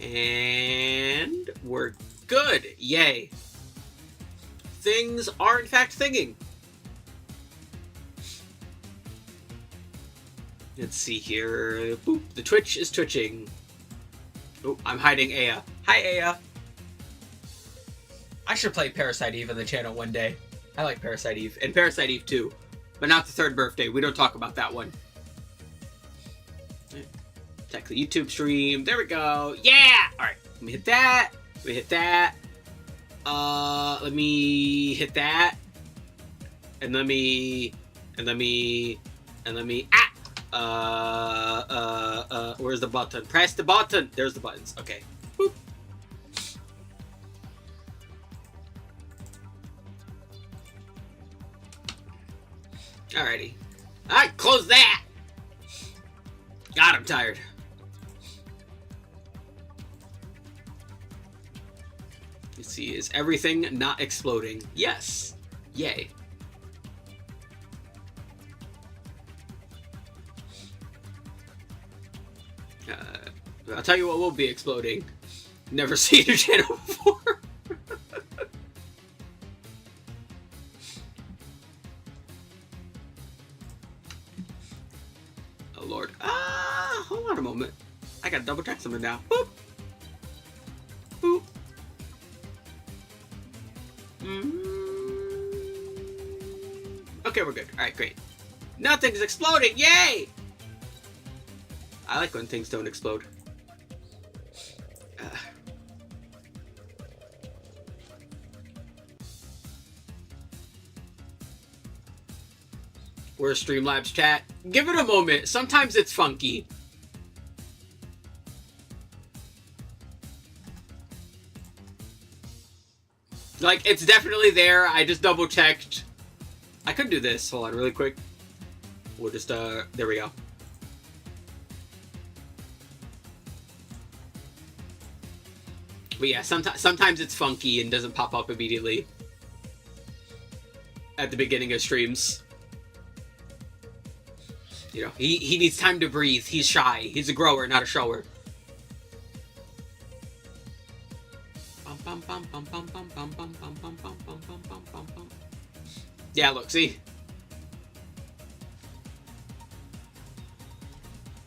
And we're good. Yay. Things are in fact thinging. Let's see here. Boop. The Twitch is twitching. Oh, I'm hiding Aya. Hi, Aya. I should play Parasite Eve on the channel one day. I like Parasite Eve. And Parasite Eve 2. But not the third birthday. We don't talk about that one. Check the YouTube stream. There we go. Yeah! Alright. Let me hit that. Let me hit that. Let me hit that. And let me... where's the button? Press the button! There's the buttons. Okay. Boop. Alrighty. Alright, close that! God, I'm tired. Let's see, is everything not exploding? Yes. Yay. I'll tell you what will be exploding. Never seen your channel before. Oh lord. Hold on a moment. I gotta double check something now. Boop. Boop. Okay, we're good. Alright, great. Nothing's exploding! Yay! I like when things don't explode. Where's Streamlabs chat? Give it a moment. Sometimes it's funky. Like, it's definitely there. I just double checked. I could do this. Hold on really quick. We'll just, there we go. But yeah, sometimes it's funky and doesn't pop up immediately at the beginning of streams. You know, he needs time to breathe. He's shy. He's a grower, not a shower. Yeah, look, see?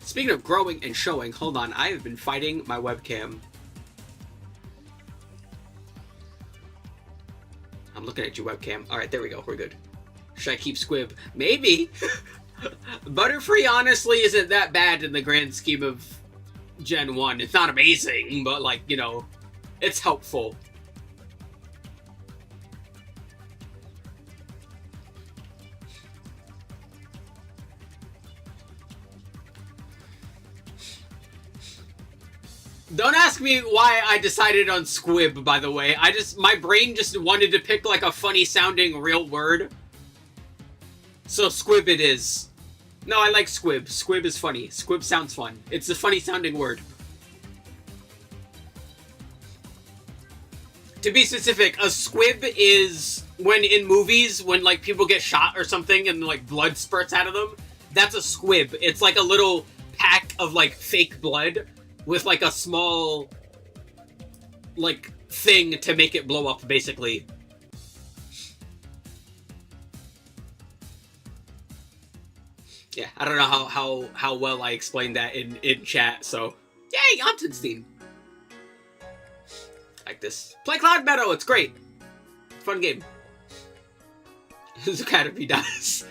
Speaking of growing and showing, hold on. I have been fighting my webcam. I'm looking at your webcam. Alright, there we go. We're good. Should I keep Squib? Maybe. Butterfree honestly isn't that bad in the grand scheme of Gen 1. It's not amazing, but like, you know, it's helpful. Don't ask me why I decided on Squib, by the way. My brain just wanted to pick like a funny sounding real word. So Squib it is. No, I like Squib. Squib is funny. Squib sounds fun. It's a funny sounding word. To be specific, a squib is when in movies, when like people get shot or something and like blood spurts out of them. That's a squib. It's like a little pack of like fake blood with like a small like thing to make it blow up, basically. Yeah, I don't know how well I explained that in chat, so yay, Antonstein! Like this. Play Cloud Meadow, it's great. Fun game. Academy does.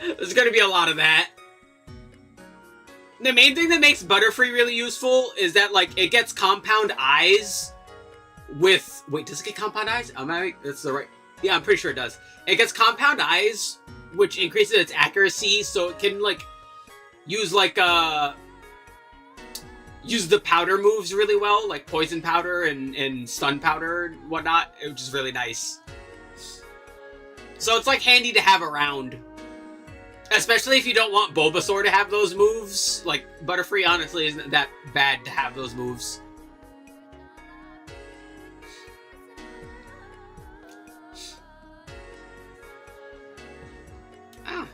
There's gonna be a lot of that. The main thing that makes Butterfree really useful is that, like, it gets compound eyes with... Wait, does it get compound eyes? That's the right... Yeah, I'm pretty sure it does. It gets compound eyes, which increases its accuracy, so it can, like, use, like, use the powder moves really well, like Poison Powder and Stun Powder and whatnot, which is really nice. So it's, like, handy to have around. Especially if you don't want Bulbasaur to have those moves. Like, Butterfree honestly isn't that bad to have those moves. Ah.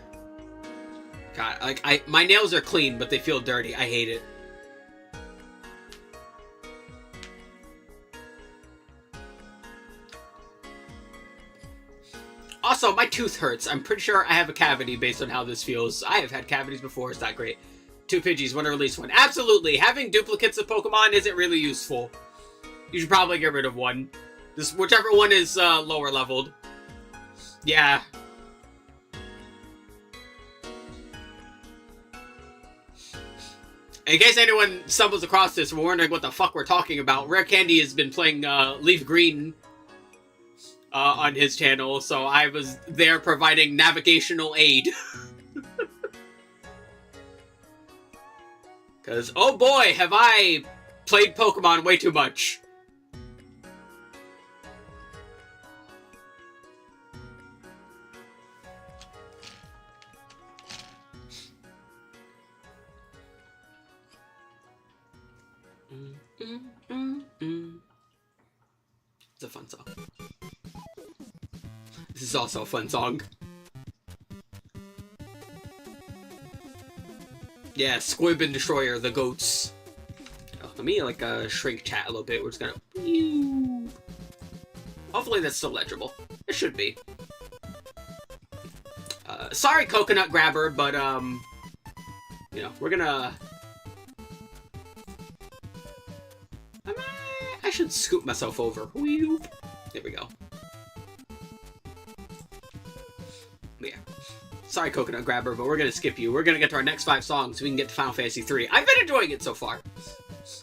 God, like, my nails are clean, but they feel dirty. I hate it. Also, my tooth hurts. I'm pretty sure I have a cavity based on how this feels. I have had cavities before. It's not great. 2 Pidgeys, want to release one. Absolutely. Having duplicates of Pokemon isn't really useful. You should probably get rid of one. Whichever one is lower leveled. Yeah. In case anyone stumbles across this, we're wondering what the fuck we're talking about. Rare Candy has been playing Leaf Green on his channel, so I was there providing navigational aid. Because, oh boy, have I played Pokemon way too much. It's a fun song. This is also a fun song. Yeah, Squib and Destroyer, the goats. Oh, let me like shrink chat a little bit. We're just gonna. Hopefully that's still legible. It should be. Sorry, Coconut Grabber, but you know, we're gonna. I should scoop myself over. There we go. Yeah. Sorry, Coconut Grabber, but we're gonna skip you. We're gonna get to our next 5 songs so we can get to Final Fantasy 3. I've been enjoying it so far.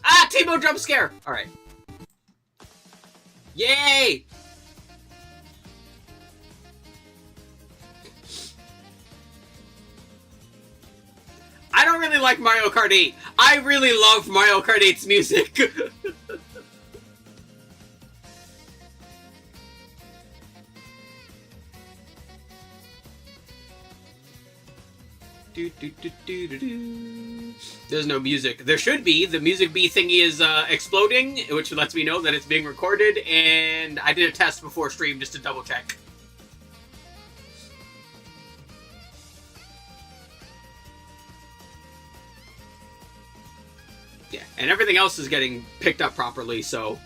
Ah, Teemo jump scare! Alright. Yay! I don't really like Mario Kart 8. I really love Mario Kart 8's music. There's no music. There should be. The music bee thingy is exploding, which lets me know that it's being recorded, and I did a test before stream just to double check. Yeah, and everything else is getting picked up properly, so...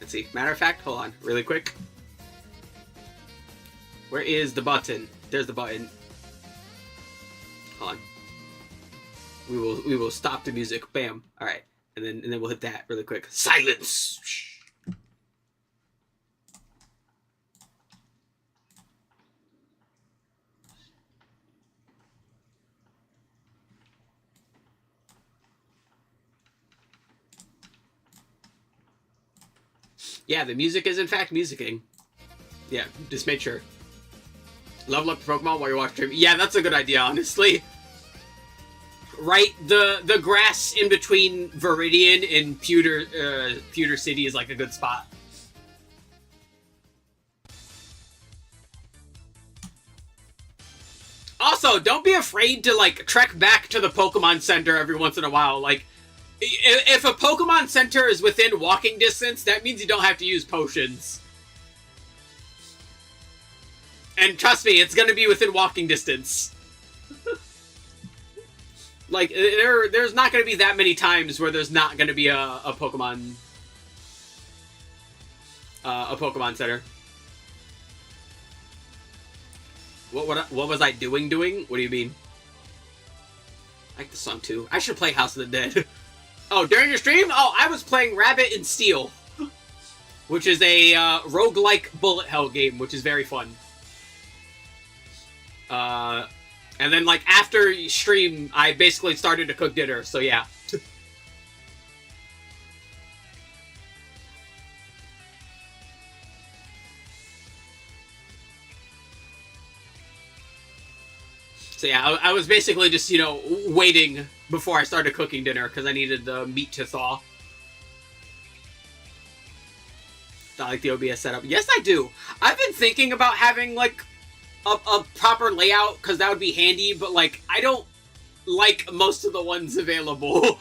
Let's see. Matter of fact, hold on, really quick. Where is the button? There's the button. Hold on. We will stop the music. Bam. All right, and then we'll hit that really quick. Silence. Yeah, the music is in fact musicking. Yeah, just make sure. Level up the Pokemon while you're watching stream. Yeah, that's a good idea, honestly. Right, the grass in between Viridian and Pewter City is like a good spot. Also, don't be afraid to like trek back to the Pokemon Center every once in a while. Like, if a Pokemon Center is within walking distance, that means you don't have to use potions. And trust me, it's gonna be within walking distance. Like, there's not gonna be that many times where there's not gonna be a Pokemon... a Pokemon Center. What was I doing? What do you mean? I like the song too. I should play House of the Dead. Oh, during your stream? Oh, I was playing Rabbit and Steel, which is a roguelike bullet hell game, which is very fun. And then, like, after stream, I basically started to cook dinner, so yeah. So yeah, I was basically just, you know, waiting before I started cooking dinner because I needed the meat to thaw. Not like the OBS setup. Yes, I do. I've been thinking about having, like, a proper layout because that would be handy, but, like, I don't like most of the ones available.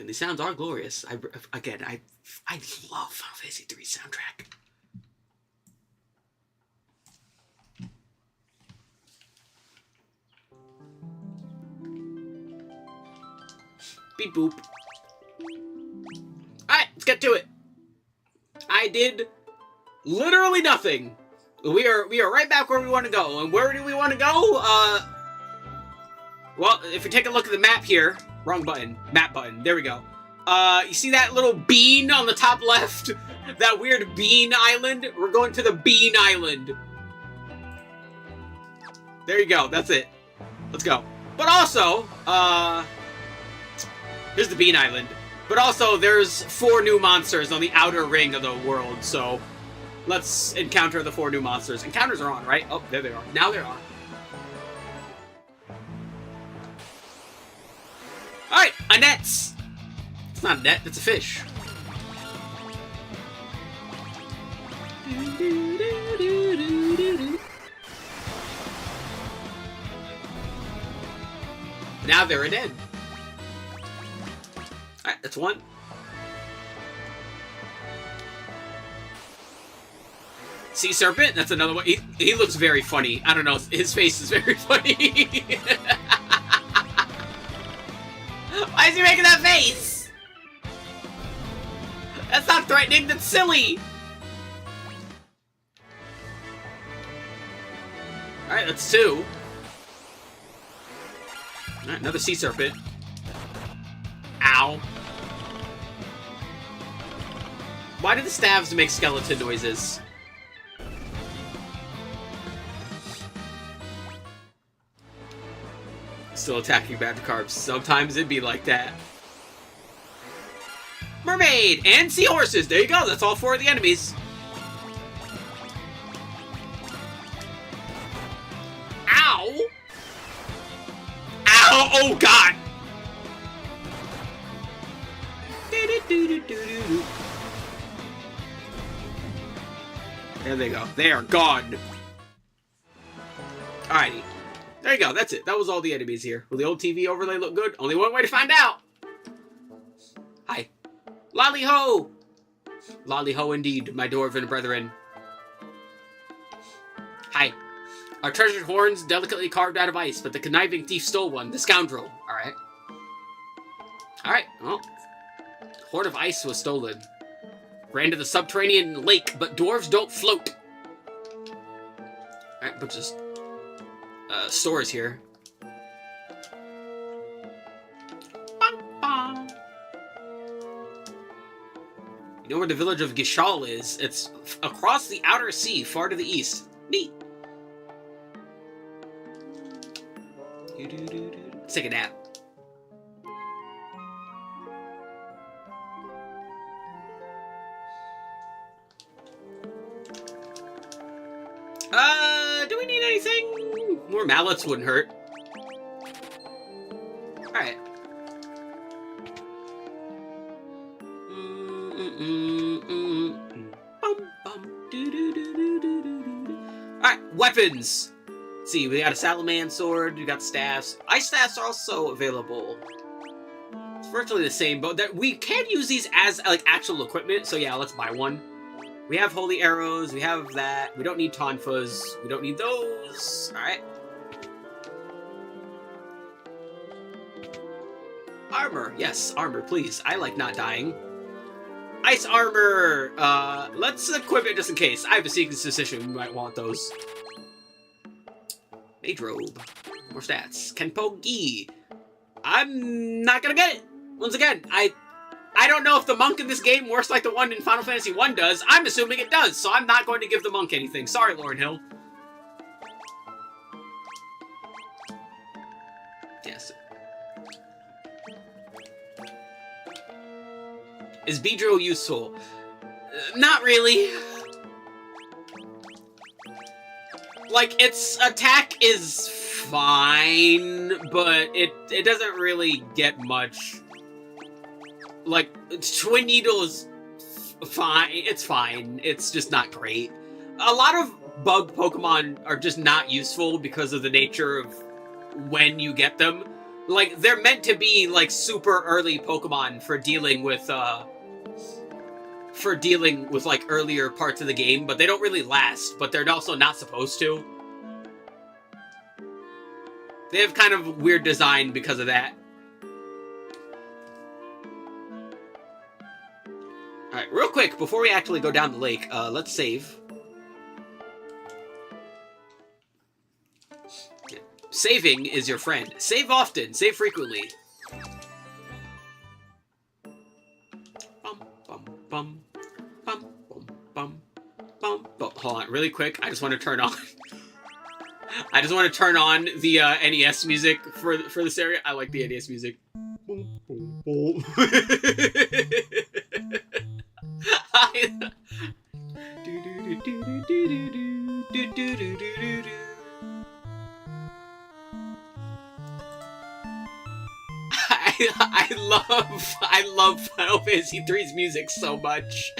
And the sounds are glorious. I love Final Fantasy III soundtrack. Beep boop. Alright, let's get to it. I did literally nothing. We are right back where we want to go. And where do we want to go? Well, if you take a look at the map here, wrong button, map button, there we go. You see that little bean on the top left? That weird bean island? We're going to the bean island. There you go, that's it. Let's go. But also, here's the bean island. But also, there's 4 new monsters on the outer ring of the world, so let's encounter the 4 new monsters. Encounters are on, right? Oh, there they are. Now they're on. Alright, a nets. It's not a net, it's a fish. Now they're a den. Alright, that's one. Sea serpent, that's another one. He looks very funny. I don't know, his face is very funny. Why is he making that face? That's not threatening, that's silly. Alright, that's 2. Alright, another sea serpent. Ow. Why do the staves make skeleton noises? Still attacking Magikarps. Sometimes it'd be like that. Mermaid! And seahorses! There you go, that's all 4 of the enemies. Ow! Ow! Oh god! There they go. They are gone. Alrighty. There you go. That's it. That was all the enemies here. Will the old TV overlay look good? Only one way to find out. Hi. Lolly ho! Lolly ho indeed, my dwarven brethren. Hi. Our treasured horns delicately carved out of ice, but the conniving thief stole one. The scoundrel. Alright. Alright. Well. Horn of ice was stolen. Ran to the subterranean lake, but dwarves don't float. Alright, bunch of stores here. You know where the village of Gishal is? It's across the outer sea, far to the east. Neat. Let's take a nap. Do we need anything? More mallets wouldn't hurt. Alright. Alright, weapons! Let's see, we got a Salaman sword, we got staffs. Ice staffs are also available. It's virtually the same, but we can use these as like actual equipment, so yeah, let's buy one. We have holy arrows, we have that. We don't need tonfas, we don't need those. Alright. Armor, yes, armor, please. I like not dying. Ice armor! Let's equip it just in case. I have a secret suspicion we might want those. Mage robe. More stats. Kenpo Gi. I'm not gonna get it! Once again, I don't know if the monk in this game works like the one in Final Fantasy 1 does. I'm assuming it does, so I'm not going to give the monk anything. Sorry, Lauren Hill. Yes. Is Beedrill useful? Not really. Like, its attack is fine, but it doesn't really get much. Like, Twin Needle is fine. It's fine. It's just not great. A lot of bug Pokemon are just not useful because of the nature of when you get them. Like, they're meant to be, like, super early Pokemon for dealing with, like, earlier parts of the game, but they don't really last, but they're also not supposed to. They have kind of weird design because of that. Alright, real quick, before we actually go down the lake, let's save. Saving is your friend. Save often, save frequently. Bum, bum, bum, bum, bum, bum, bum. Oh, hold on, really quick, I just want to turn on... I just want to turn on the NES music for this area. I like the NES music. I love Final Fantasy III's music so much.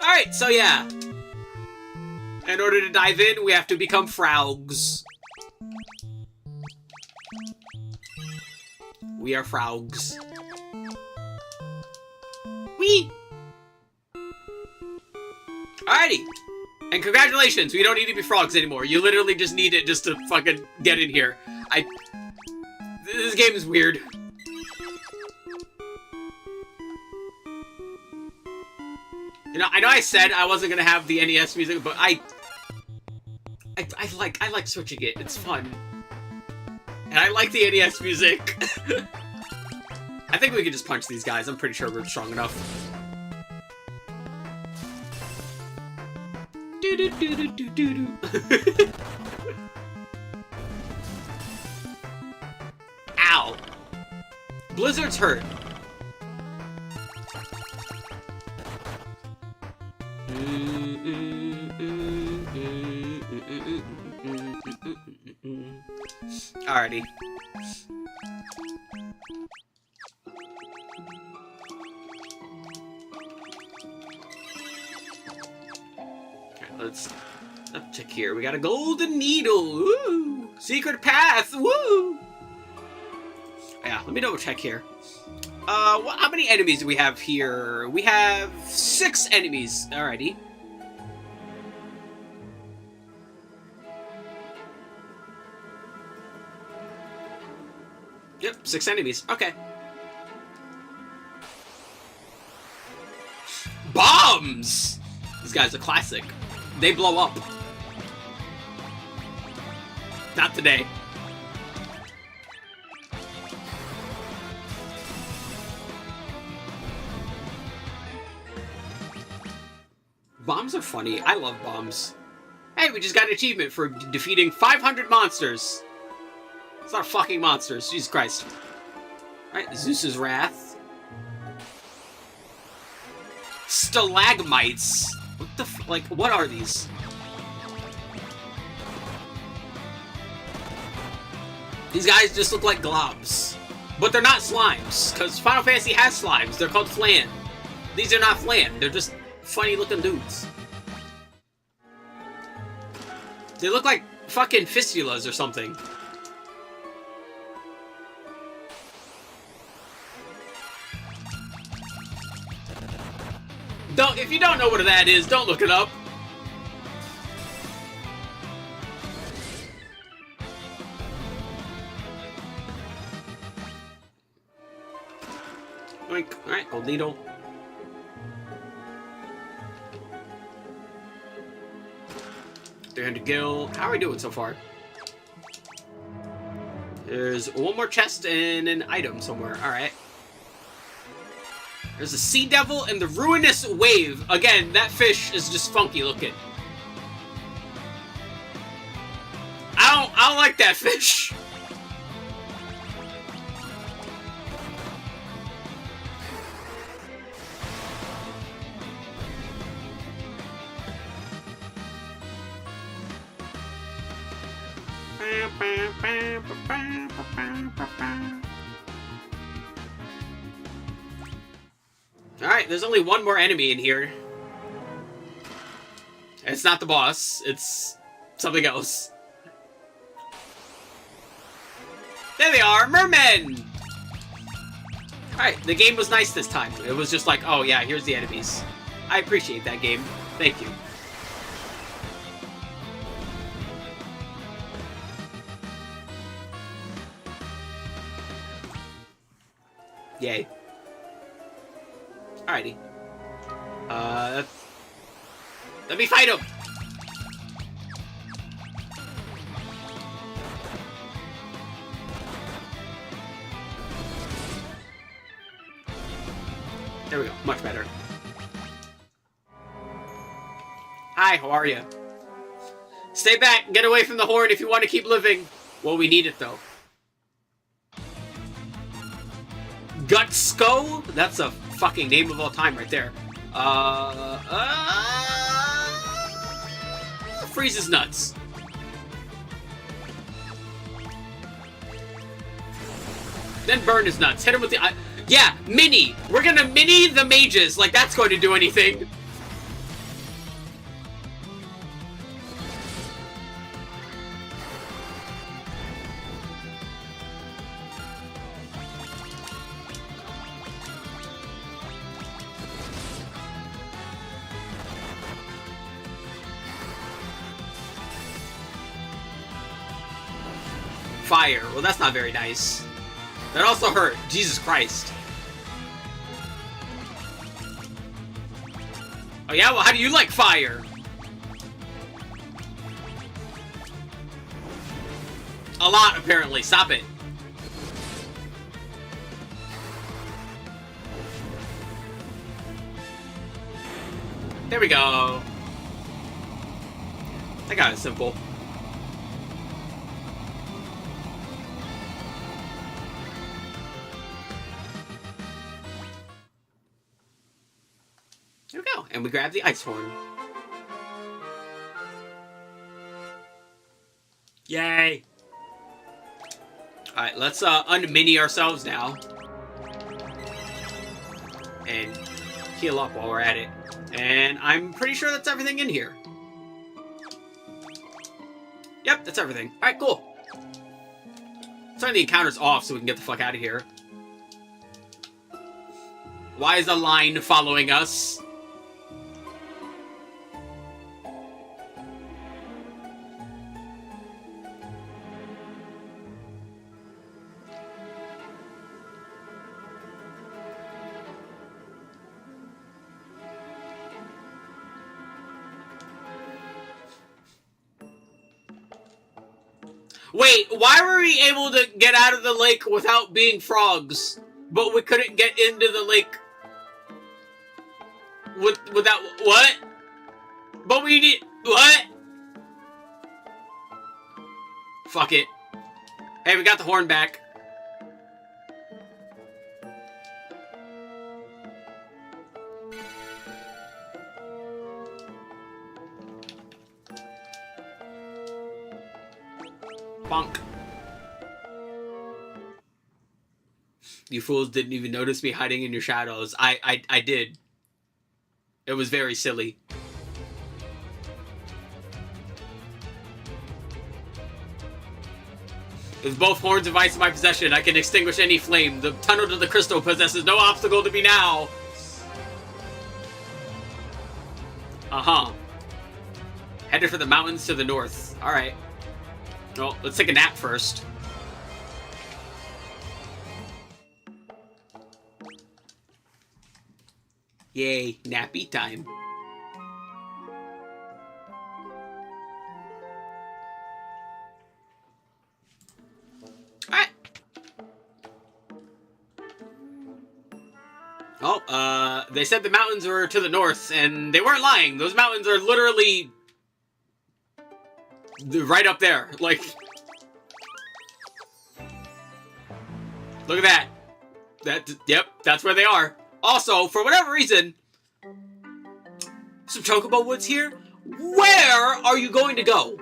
Alright, so yeah. In order to dive in, we have to become Fraugs. We are Fraugs. Whee! Alrighty. And congratulations, we don't need to be frogs anymore. You literally just need it just to fucking get in here. This game is weird. You know, I know I said I wasn't gonna have the NES music, but I like switching it. It's fun. And I like the NES music. I think we can just punch these guys. I'm pretty sure we're strong enough. Ow. Blizzard's hurt. Alrighty. Let's uptick here. We got a golden needle. Woo! Secret path. Woo! Yeah, let me double check here. How many enemies do we have here? We have 6 enemies. Alrighty. Yep, 6 enemies. Okay. Bombs! These guys are classic. They blow up. Not today. Bombs are funny. I love bombs. Hey, we just got an achievement for defeating 500 monsters. It's not fucking monsters. Jesus Christ. Alright, Zeus's Wrath. Stalagmites. What the like, what are these? These guys just look like globs. But they're not slimes, because Final Fantasy has slimes. They're called flan. These are not flan. They're just funny looking dudes. They look like fucking fistulas or something. If you don't know what that is, don't look it up. Oink. Alright, gold needle. $300 gil. How are we doing so far? There's one more chest and an item somewhere. Alright. There's a sea devil and the ruinous wave. Again, that fish is just funky looking. I don't like that fish. Alright, there's only one more enemy in here. It's not the boss, it's something else. There they are, mermen! Alright, the game was nice this time. It was just like, oh yeah, here's the enemies. I appreciate that game. Thank you. Yay. Alrighty. Let me fight him! There we go. Much better. Hi, how are you? Stay back and get away from the horn if you want to keep living. Well, we need it, though. Gutsko? That's a fucking name of all time right there. Freeze his nuts. Then burn his nuts. Hit him with the... yeah, mini! We're gonna mini the mages, like that's going to do anything. Fire. Well, that's not very nice. That also hurt. Jesus Christ. Oh yeah? Well, how do you like fire? A lot, apparently. Stop it. There we go. That got it simple. There we go. And we grab the ice horn. Yay! Alright, let's unmini ourselves now. And heal up while we're at it. And I'm pretty sure that's everything in here. Yep, that's everything. Alright, cool. Turn the encounters off so we can get the fuck out of here. Why is a line following us? Wait, why were we able to get out of the lake without being frogs, but we couldn't get into the lake without... What? But we need... What? Fuck it. Hey, we got the horn back. Bonk. You fools didn't even notice me hiding in your shadows. I did. It was very silly. With both horns of ice in my possession, I can extinguish any flame. The tunnel to the crystal possesses no obstacle to me now. Uh-huh. Headed for the mountains to the north. Alright. Well, let's take a nap first. Yay, nappy time. Alright. Oh, they said the mountains were to the north, and they weren't lying. Those mountains are literally right up there. Like, look at that. Yep, that's where they are. Also, for whatever reason, some chocobo woods here. Where are you going to go?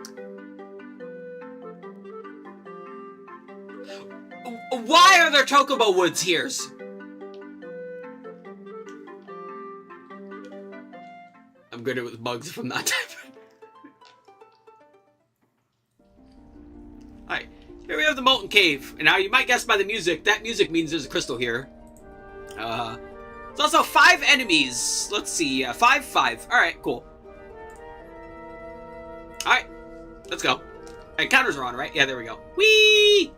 Why are there chocobo woods here? I'm good with bugs if I'm not typing. Alright, here we have the Molten Cave. And now you might guess by the music, that music means there's a crystal here. There's also 5 enemies. Let's see, 5. Alright, cool. Alright, let's go. Alright, counters are on, right? Yeah, there we go. Whee!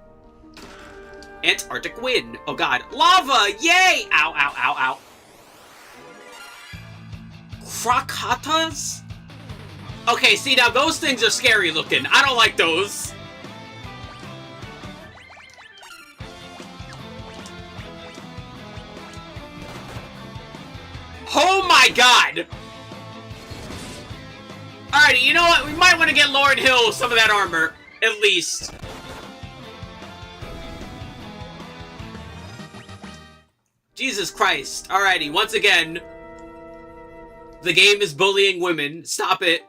Antarctic wind. Oh god. Lava! Yay! Ow, ow, ow, ow. Krakatas? Okay, see, now those things are scary looking. I don't like those. Oh my god! Alrighty, you know what? We might want to get Lauren Hill some of that armor. At least. Jesus Christ. Alrighty, once again, the game is bullying women. Stop it.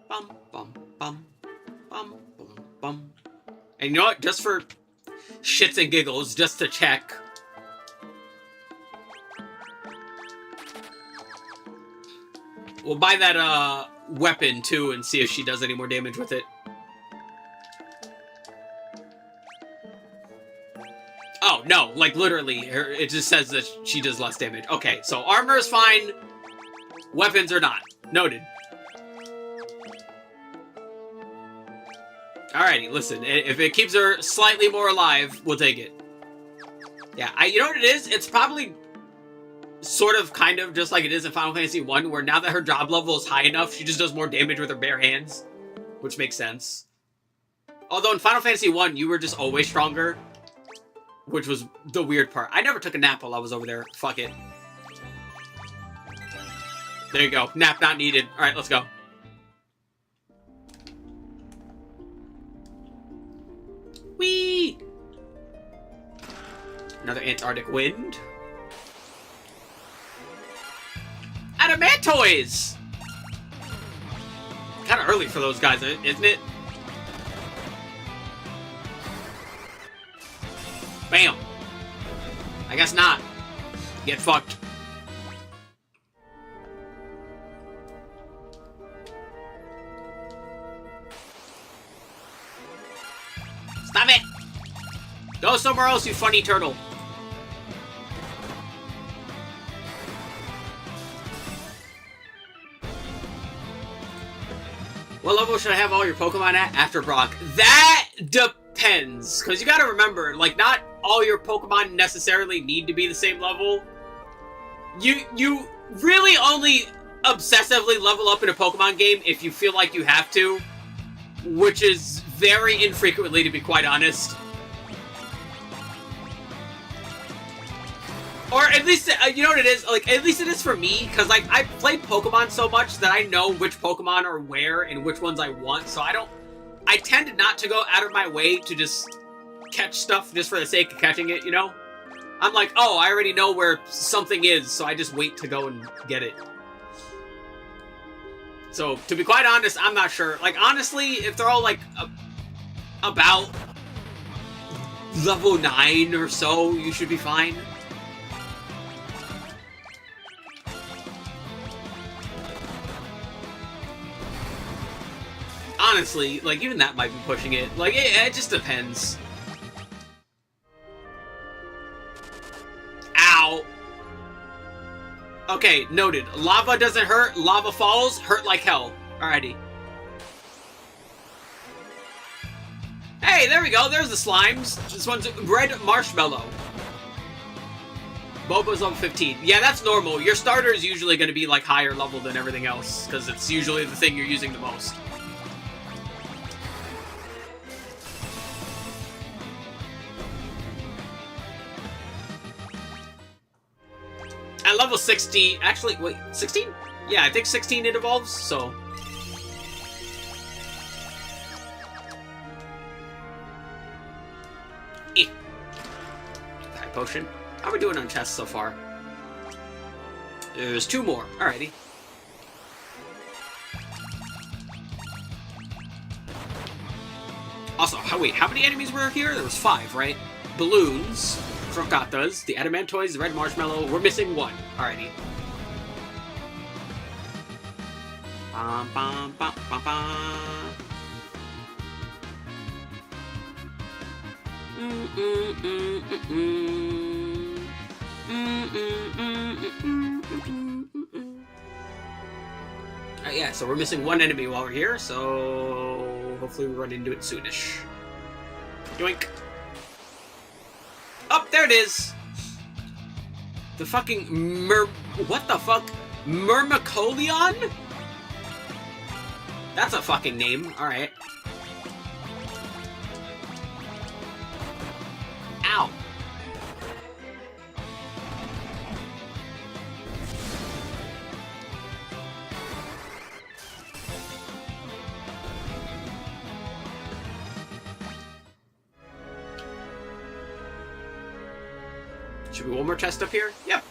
Bum, bum, bum, bum, bum, bum. And you know what? Just for shits and giggles, just to check. We'll buy that, weapon, too, and see if she does any more damage with it. Oh, no, like, literally, it just says that she does less damage. Okay, so armor is fine, weapons are not. Noted. Alrighty, listen, if it keeps her slightly more alive, we'll take it. Yeah, you know what it is? It's probably sort of, kind of, just like it is in Final Fantasy 1, where now that her job level is high enough, she just does more damage with her bare hands, which makes sense. Although in Final Fantasy 1, you were just always stronger, which was the weird part. I never took a nap while I was over there. Fuck it. There you go. Nap not needed. Alright, let's go. Whee! Another Antarctic wind. Adamantoids! Kind of early for those guys, isn't it? Bam! I guess not. Get fucked. Stop it! Go somewhere else, you funny turtle. What level should I have all your Pokemon at after Brock? That depends. Because you gotta remember, like, not all your Pokemon necessarily need to be the same level. You really only obsessively level up in a Pokemon game if you feel like you have to. Which is very infrequently, to be quite honest. Or at least, you know what it is? Like, at least it is for me, because, like, I played Pokemon so much that I know which Pokemon are where and which ones I want, so I tend not to go out of my way to just catch stuff just for the sake of catching it, you know? I'm like, oh, I already know where something is, so I just wait to go and get it. So, to be quite honest, I'm not sure. Like, honestly, if they're all, like, about level 9 or so, you should be fine. Honestly, like, even that might be pushing it. Like, it just depends. Ow. Okay, noted. Lava doesn't hurt. Lava falls hurt like hell. Alrighty. Hey, there we go. There's the slimes. This one's red marshmallow. Bobo's level 15. Yeah, that's normal. Your starter is usually going to be, like, higher level than everything else, because it's usually the thing you're using the most. At level 60, actually, wait, 16? Yeah, I think 16 it evolves, so. High potion. How are we doing on chests so far? There's 2 more. Alrighty. Also, wait, how many enemies were here? There was 5, right? Balloons. Frogatas, the Adamantoids, the Red Marshmallow. We're missing one. Alrighty. Bum, bum, bum, bum, bum. Yeah, so we're missing one enemy while we're here, so hopefully we run into it soonish. Yoink. Oh, there it is! The fucking what the fuck? Myrmecolion? That's a fucking name. Alright. Ow. Should be one more chest up here? Yep.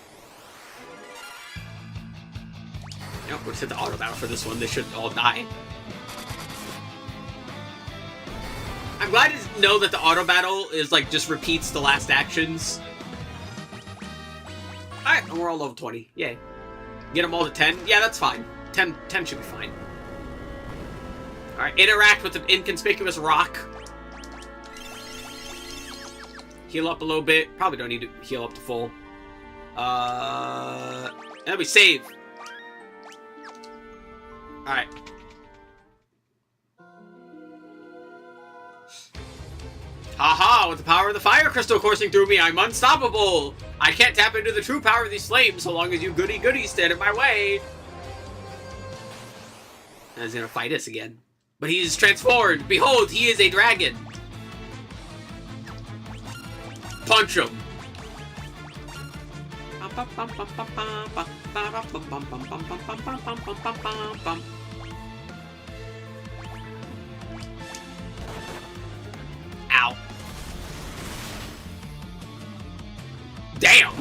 Nope, we'll hit the auto battle for this one. They should all die. I'm glad to know that the auto battle is like just repeats the last actions. Alright, and we're all level 20. Yay. Get them all to 10? Yeah, that's fine. 10 should be fine. Alright, interact with the inconspicuous rock. Heal up a little bit. Probably don't need to heal up to full. And then we save. Alright. Haha, with the power of the fire crystal coursing through me, I'm unstoppable! I can't tap into the true power of these flames so long as you goody-goody stand in my way! And he's gonna fight us again. But he's transformed! Behold, he is a dragon! Punch him! Ow. Damn!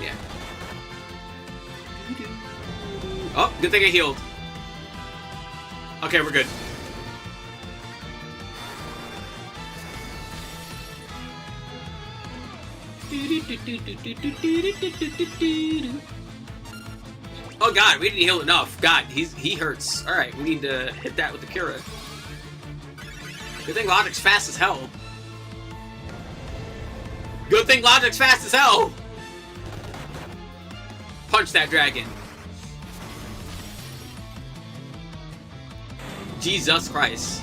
Yeah. Oh, good thing I healed. Okay, we're good. Oh god, we didn't heal enough. God, he hurts. Alright, we need to hit that with the Cura. Good thing Logic's fast as hell. Good thing Logic's fast as hell! Punch that dragon. Jesus Christ.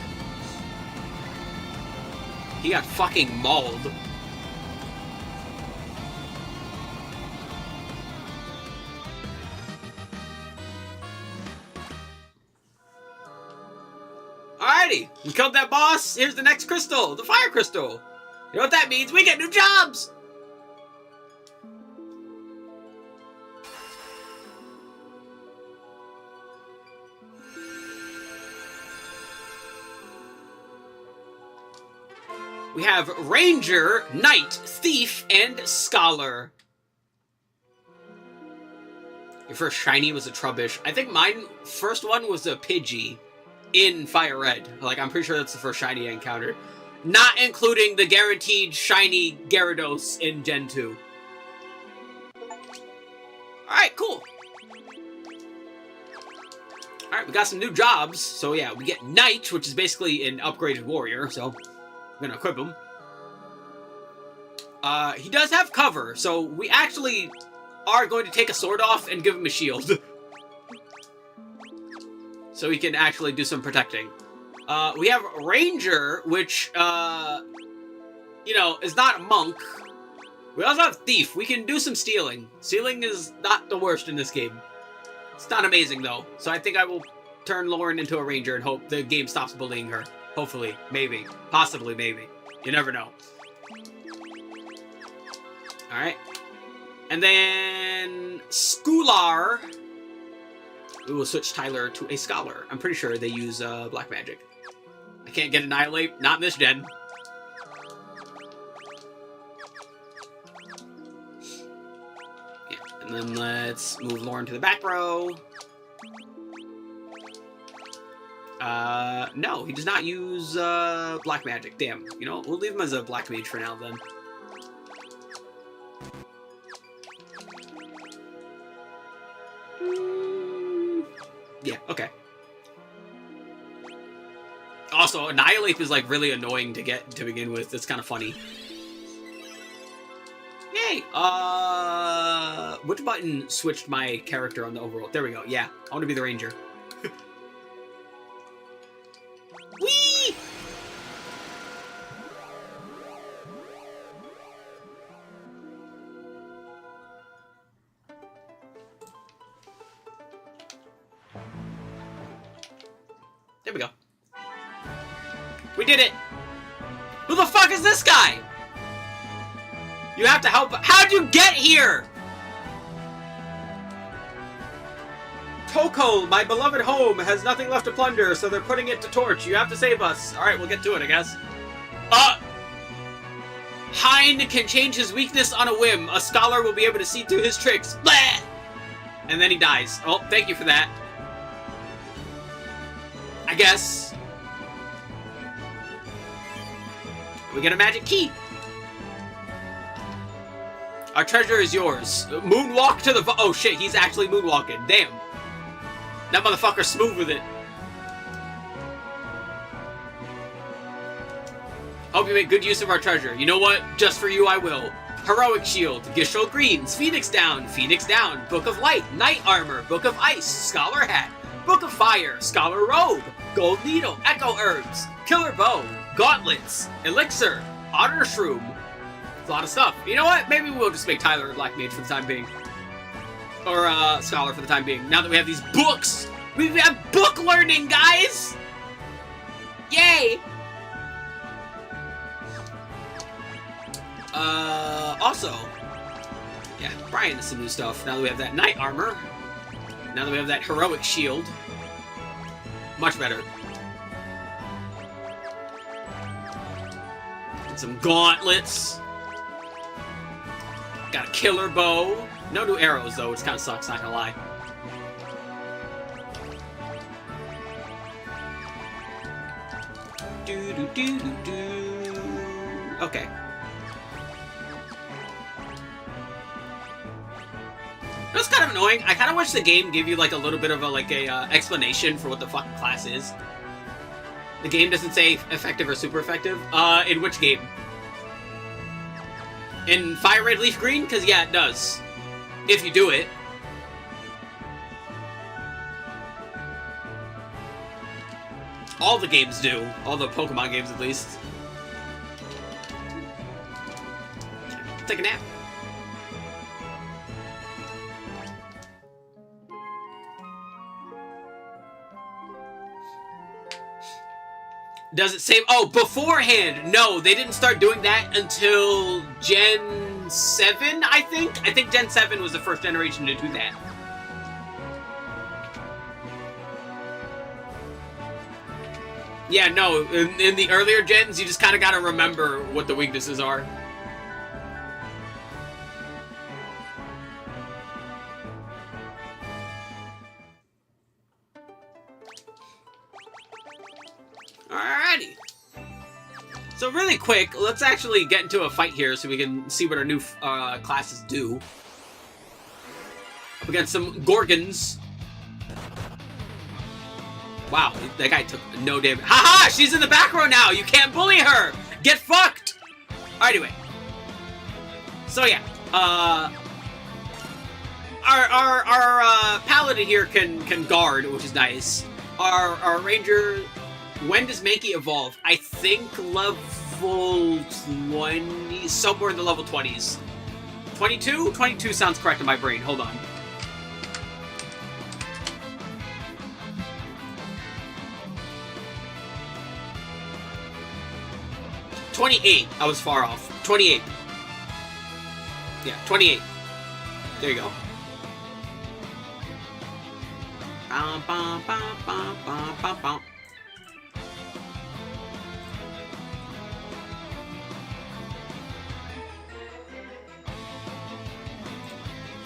He got fucking mauled. Alrighty, we killed that boss. Here's the next crystal, the fire crystal. You know what that means? We get new jobs! We have Ranger, Knight, Thief, and Scholar. Your first shiny was a Trubbish. I think mine first one was a Pidgey in Fire Red. Like, I'm pretty sure that's the first shiny I encountered. Not including the guaranteed shiny Gyarados in Gen 2. Alright, cool. Alright, we got some new jobs. So yeah, we get Knight, which is basically an upgraded warrior, so I'm gonna equip him. He does have cover, so we actually are going to take a sword off and give him a shield. So he can actually do some protecting. We have Ranger, which, you know, is not a monk. We also have Thief. We can do some stealing. Stealing is not the worst in this game. It's not amazing, though. So I think I will turn Lauren into a Ranger and hope the game stops bullying her. Hopefully. Maybe. Possibly, maybe. You never know. Alright. And then... Schoolar. We will switch Tyler to a Scholar. I'm pretty sure they use Black Magic. I can't get Annihilate. Not in this gen. And then let's move Lauren to the back row. No, he does not use, black magic. Damn. You know, we'll leave him as a black mage for now, then. Yeah, okay. Also, Annihilate is, like, really annoying to get to begin with. It's kind of funny. Yay! Which button switched my character on the overworld? There we go. Yeah, I want to be the ranger. Whee! There we go. We did it! Who the fuck is this guy? You have to help. How'd you get here? Toko, my beloved home, has nothing left to plunder, so they're putting it to torch. You have to save us. Alright, we'll get to it, I guess. Hind can change his weakness on a whim. A scholar will be able to see through his tricks. Blah! And then he dies. Oh, thank you for that. I guess. We get a magic key. Our treasure is yours. Moonwalk to the... Oh, shit, he's actually moonwalking. Damn. That motherfucker's smooth with it. Hope you make good use of our treasure. You know what? Just for you, I will. Heroic Shield. Gishel Greens. Phoenix Down. Phoenix Down. Book of Light. Knight Armor. Book of Ice. Scholar Hat. Book of Fire. Scholar Robe. Gold Needle. Echo Herbs. Killer Bow. Gauntlets. Elixir. Otter Shroom. It's a lot of stuff. You know what? Maybe we'll just make Tyler a Black Mage for the time being. Or, Scholar for the time being. Now that we have these books! We have book learning, guys! Yay! Also... Yeah, Brian has some new stuff. Now that we have that Knight Armor. Now that we have that Heroic Shield. Much better. And some gauntlets. Got a killer bow. No new arrows, though, which kind of sucks, not gonna lie. Okay. That's kind of annoying. I kind of wish the game gave you, like, a little bit of a, explanation for what the fucking class is. The game doesn't say effective or super effective. In which game? In Fire Red Leaf Green? Because, yeah, it does. If you do it. All the games do. All the Pokemon games, at least. Take a nap. Does it save? Oh, beforehand! No, they didn't start doing that until Gen 7, I think? I think Gen 7 was the first generation to do that. Yeah, no, in the earlier gens, you just kind of got to remember what the weaknesses are. Alrighty. So really quick, let's actually get into a fight here so we can see what our new classes do. Up against some Gorgons. Wow, that guy took no damage. Haha! She's in the back row now! You can't bully her! Get fucked! Alright, anyway. So yeah, our paladin here can guard, which is nice. Our ranger... When does Mankey evolve? I think level 20... Somewhere in the level 20s. 22? 22 sounds correct in my brain. Hold on. $28. I was far off. 28. Yeah, 28. There you go. Bum, bum, bum, bum, bum, bum, bum.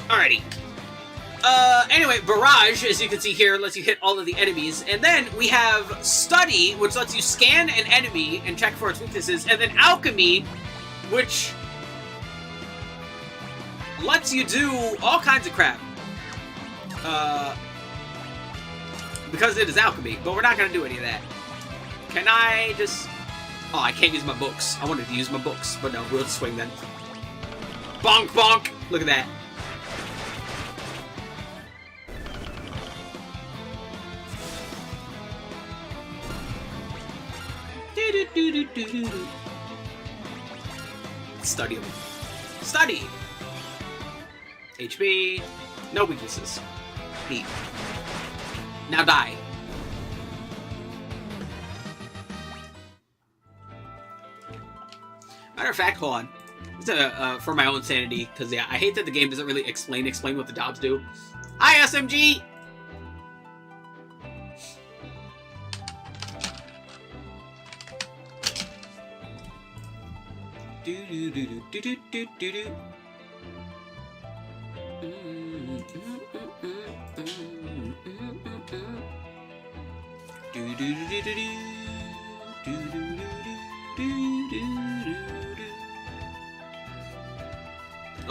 Alrighty. Anyway, Barrage, as you can see here, lets you hit all of the enemies. And then we have Study, which lets you scan an enemy and check for its weaknesses. And then Alchemy, which lets you do all kinds of crap. Because it is alchemy, but we're not going to do any of that. Can I just... Oh, I can't use my books. I wanted to use my books, but no, we'll swing then. Bonk, bonk! Look at that. Study them. Study! HP. No weaknesses. Neat. Now die. Matter of fact, hold on. It's for my own sanity, because yeah, I hate that the game doesn't really explain what the jobs do. Hi, SMG! Do do do do do do do do.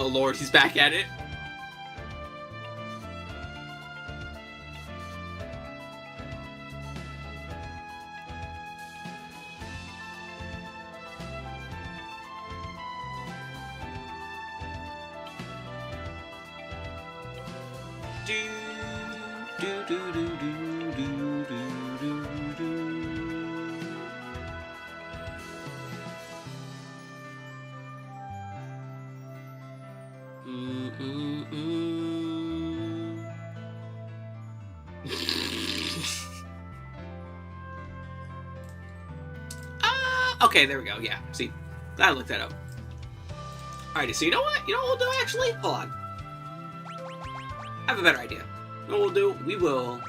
Oh Lord, he's back at it. Okay, there we go. Yeah, see, I looked that up. Alrighty, so you know what? You know what we'll do actually? Hold on. I have a better idea. You know what we'll do? We will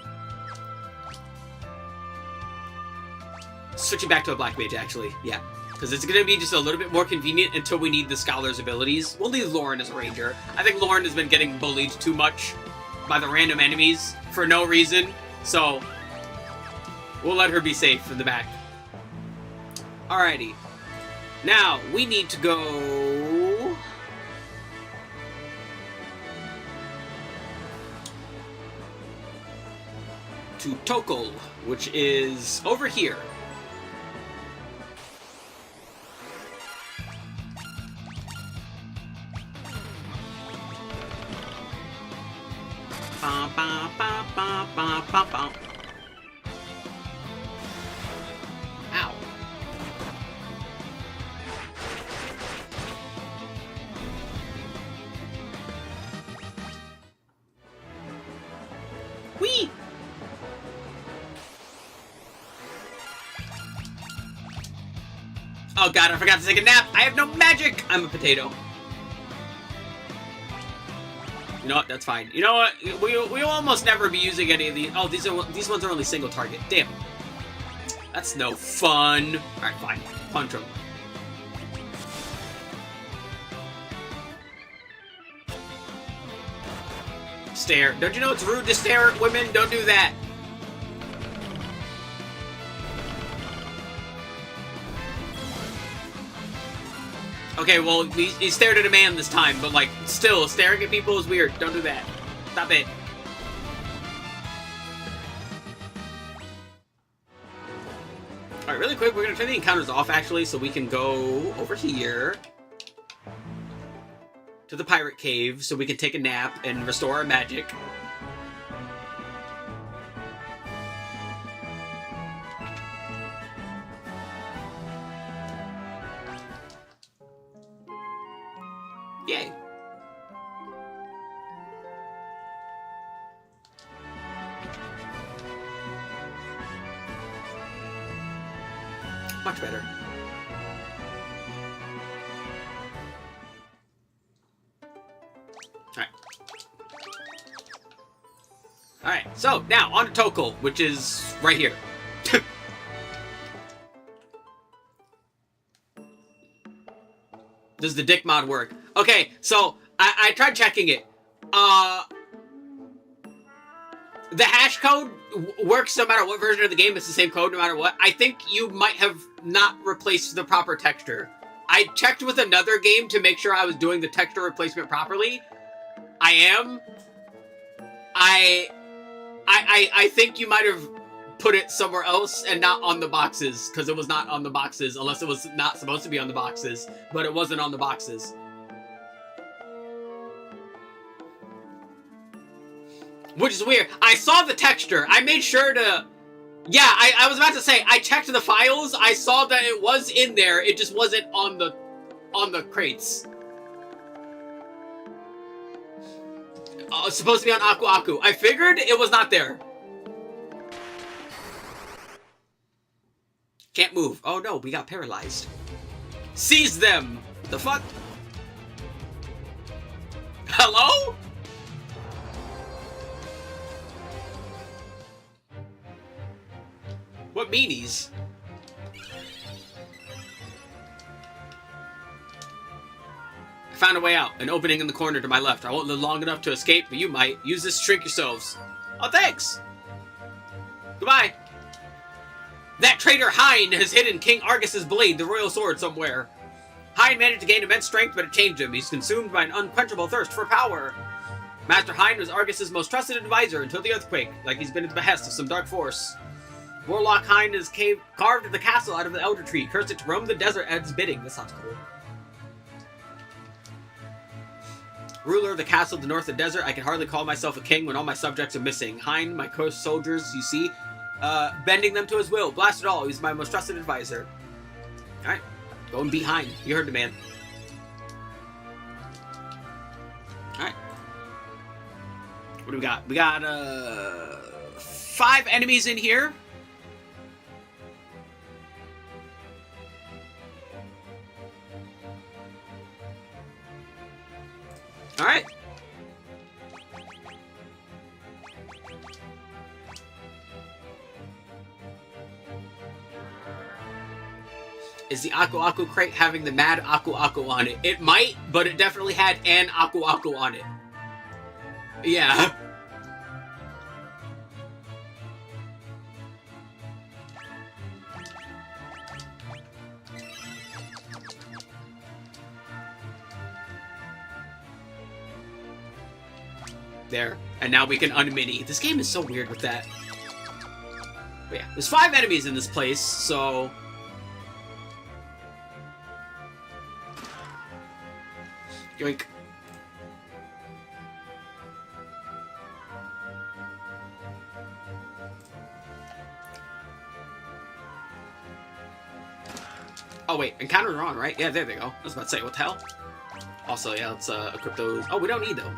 switch it back to a black mage actually. Yeah. Because it's going to be just a little bit more convenient until we need the scholar's abilities. We'll leave Lauren as a ranger. I think Lauren has been getting bullied too much by the random enemies for no reason. So, we'll let her be safe in the back. Alrighty. Now, we need to go... to Tokol, which is over here. Ba, ba, ba, ba, ba, ba, ba. Ow. Whee! Oh god, I forgot to take a nap! I have no magic! I'm a potato. You know what? That's fine. You know what? We'll almost never be using any of these. Oh, these ones are only single target. Damn. That's no fun. Alright, fine. Punch them. Stare. Don't you know it's rude to stare at women? Don't do that. Okay, well, he stared at a man this time, but, like, still, staring at people is weird. Don't do that. Stop it. Alright, really quick, we're going to turn the encounters off, actually, so we can go over here to the pirate cave, so we can take a nap and restore our magic. Yay. Much better. Alright. Alright, so now on to Tokol, which is right here. Does the dick mod work? Okay, so I tried checking it. the hash code works no matter what version of the game. It's the same code no matter what. I think you might have not replaced the proper texture. I checked with another game to make sure I was doing the texture replacement properly. I am. I think you might have put it somewhere else and not on the boxes, because it was not on the boxes, unless it was not supposed to be on the boxes, but it wasn't on the boxes. Which is weird. I saw the texture. I made sure to... Yeah, I was about to say, I checked the files. I saw that it was in there. It just wasn't on the crates. It's supposed to be on Aku Aku. I figured it was not there. Can't move. Oh no, we got paralyzed. Seize them! The fuck? Hello? What meanies? I found a way out. An opening in the corner to my left. I won't live long enough to escape, but you might. Use this to shrink yourselves. Oh, thanks! Goodbye! That traitor Hein has hidden King Argus's blade, the royal sword, somewhere. Hein managed to gain immense strength, but it changed him. He's consumed by an unquenchable thirst for power. Master Hein was Argus's most trusted advisor until the earthquake, like he's been at the behest of some dark force. Warlock Hein is carved the castle out of the elder tree, cursed it to roam the desert at its bidding. This sounds cool. Ruler of the castle of the north of the desert, I can hardly call myself a king when all my subjects are missing. Hein, my cursed soldiers, you see, bending them to his will. Blast it all, he's my most trusted advisor. Alright, go and be Hein. You heard the man. Alright. What do we got? We got, 5 enemies in here. Alright. Is the Aku Aku crate having the Mad Aku Aku on it? It might, but it definitely had an Aku Aku on it. Yeah. There. And now we can unmini. This game is so weird with that. But yeah, there's 5 enemies in this place, so... Yoink. Oh wait, encounter are on, right? Yeah, there they go. I was about to say, what the hell? Also, yeah, let's equip those. Oh, we don't need them.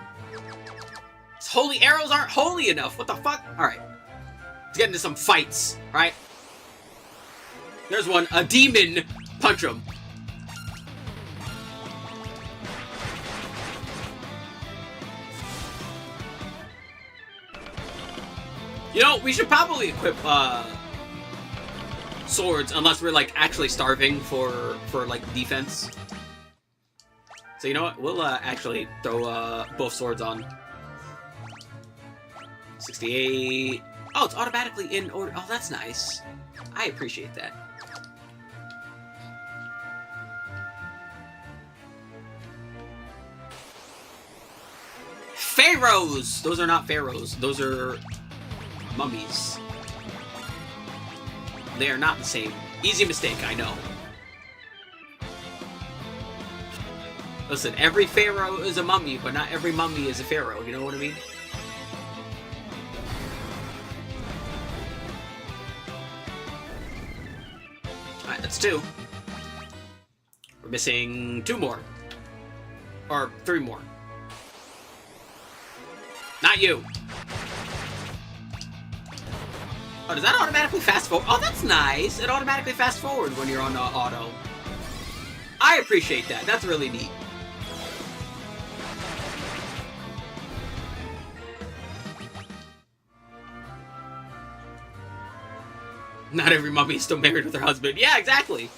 These holy arrows aren't holy enough. What the fuck? Alright. Let's get into some fights, right? There's one. A demon. Punch him. You know, we should probably equip, swords, unless we're, like, actually starving for like, defense. So, you know what? We'll, actually throw, both swords on. 68. Oh, it's automatically in order. Oh, that's nice. I appreciate that. Pharaohs! Those are not pharaohs. Those are mummies. They are not the same. Easy mistake, I know. Listen, every pharaoh is a mummy, but not every mummy is a pharaoh. You know what I mean? Alright, that's 2. We're missing 2 more. Or 3 more. Not you. Oh, does that automatically fast forward? Oh, that's nice. It automatically fast forward when you're on auto. I appreciate that. That's really neat. Not every mummy is still married with her husband. Yeah, exactly.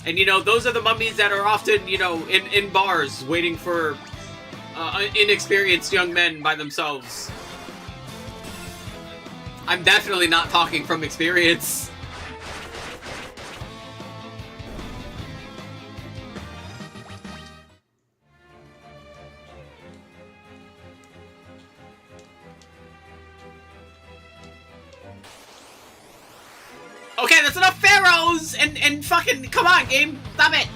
And, you know, those are the mummies that are often, you know, in bars waiting for inexperienced young men by themselves. I'm definitely not talking from experience. Okay, that's enough pharaohs and fucking come on, game, stop it.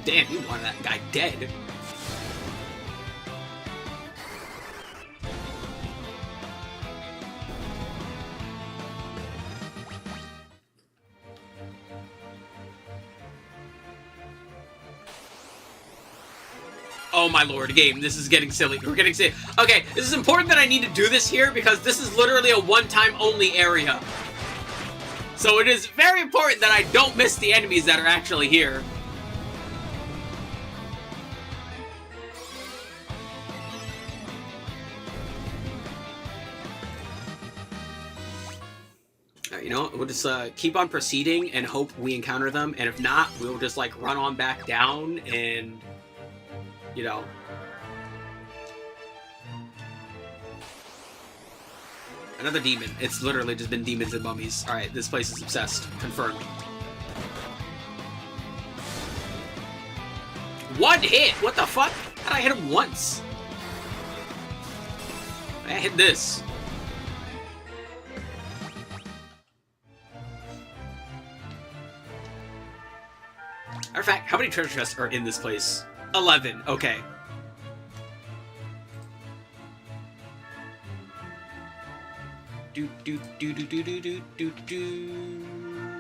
Damn, you wanted that guy dead. Oh my lord, game, this is getting silly. We're getting silly. Okay, this is important that I need to do this here because this is literally a one-time only area. So it is very important that I don't miss the enemies that are actually here. Alright, you know what? We'll just keep on proceeding and hope we encounter them. And if not, we'll just like run on back down and... you know. Another demon. It's literally just been demons and mummies. Alright, this place is obsessed. Confirmed. One hit! What the fuck? How'd I hit him once? I hit this. Matter of fact, how many treasure chests are in this place? 11. Okay. Do do do do do do do do do.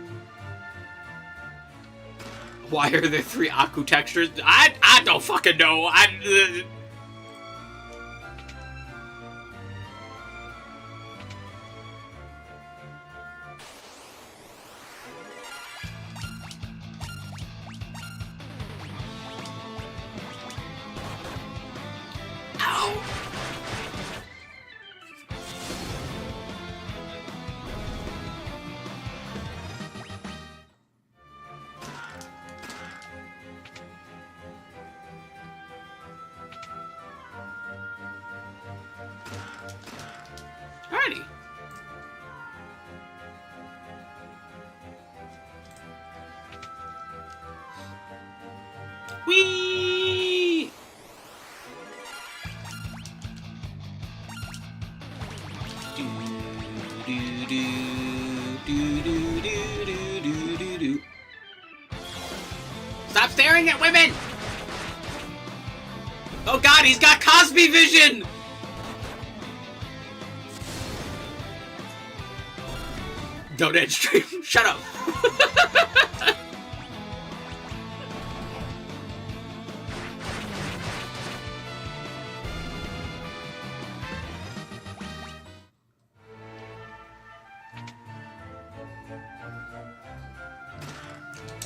Why are there 3 Aku textures? I don't fucking know. Alrighty. Whee! Do do do do do do do do do. Stop staring at women! Oh god, he's got Cosby vision! Don't end stream. Shut up.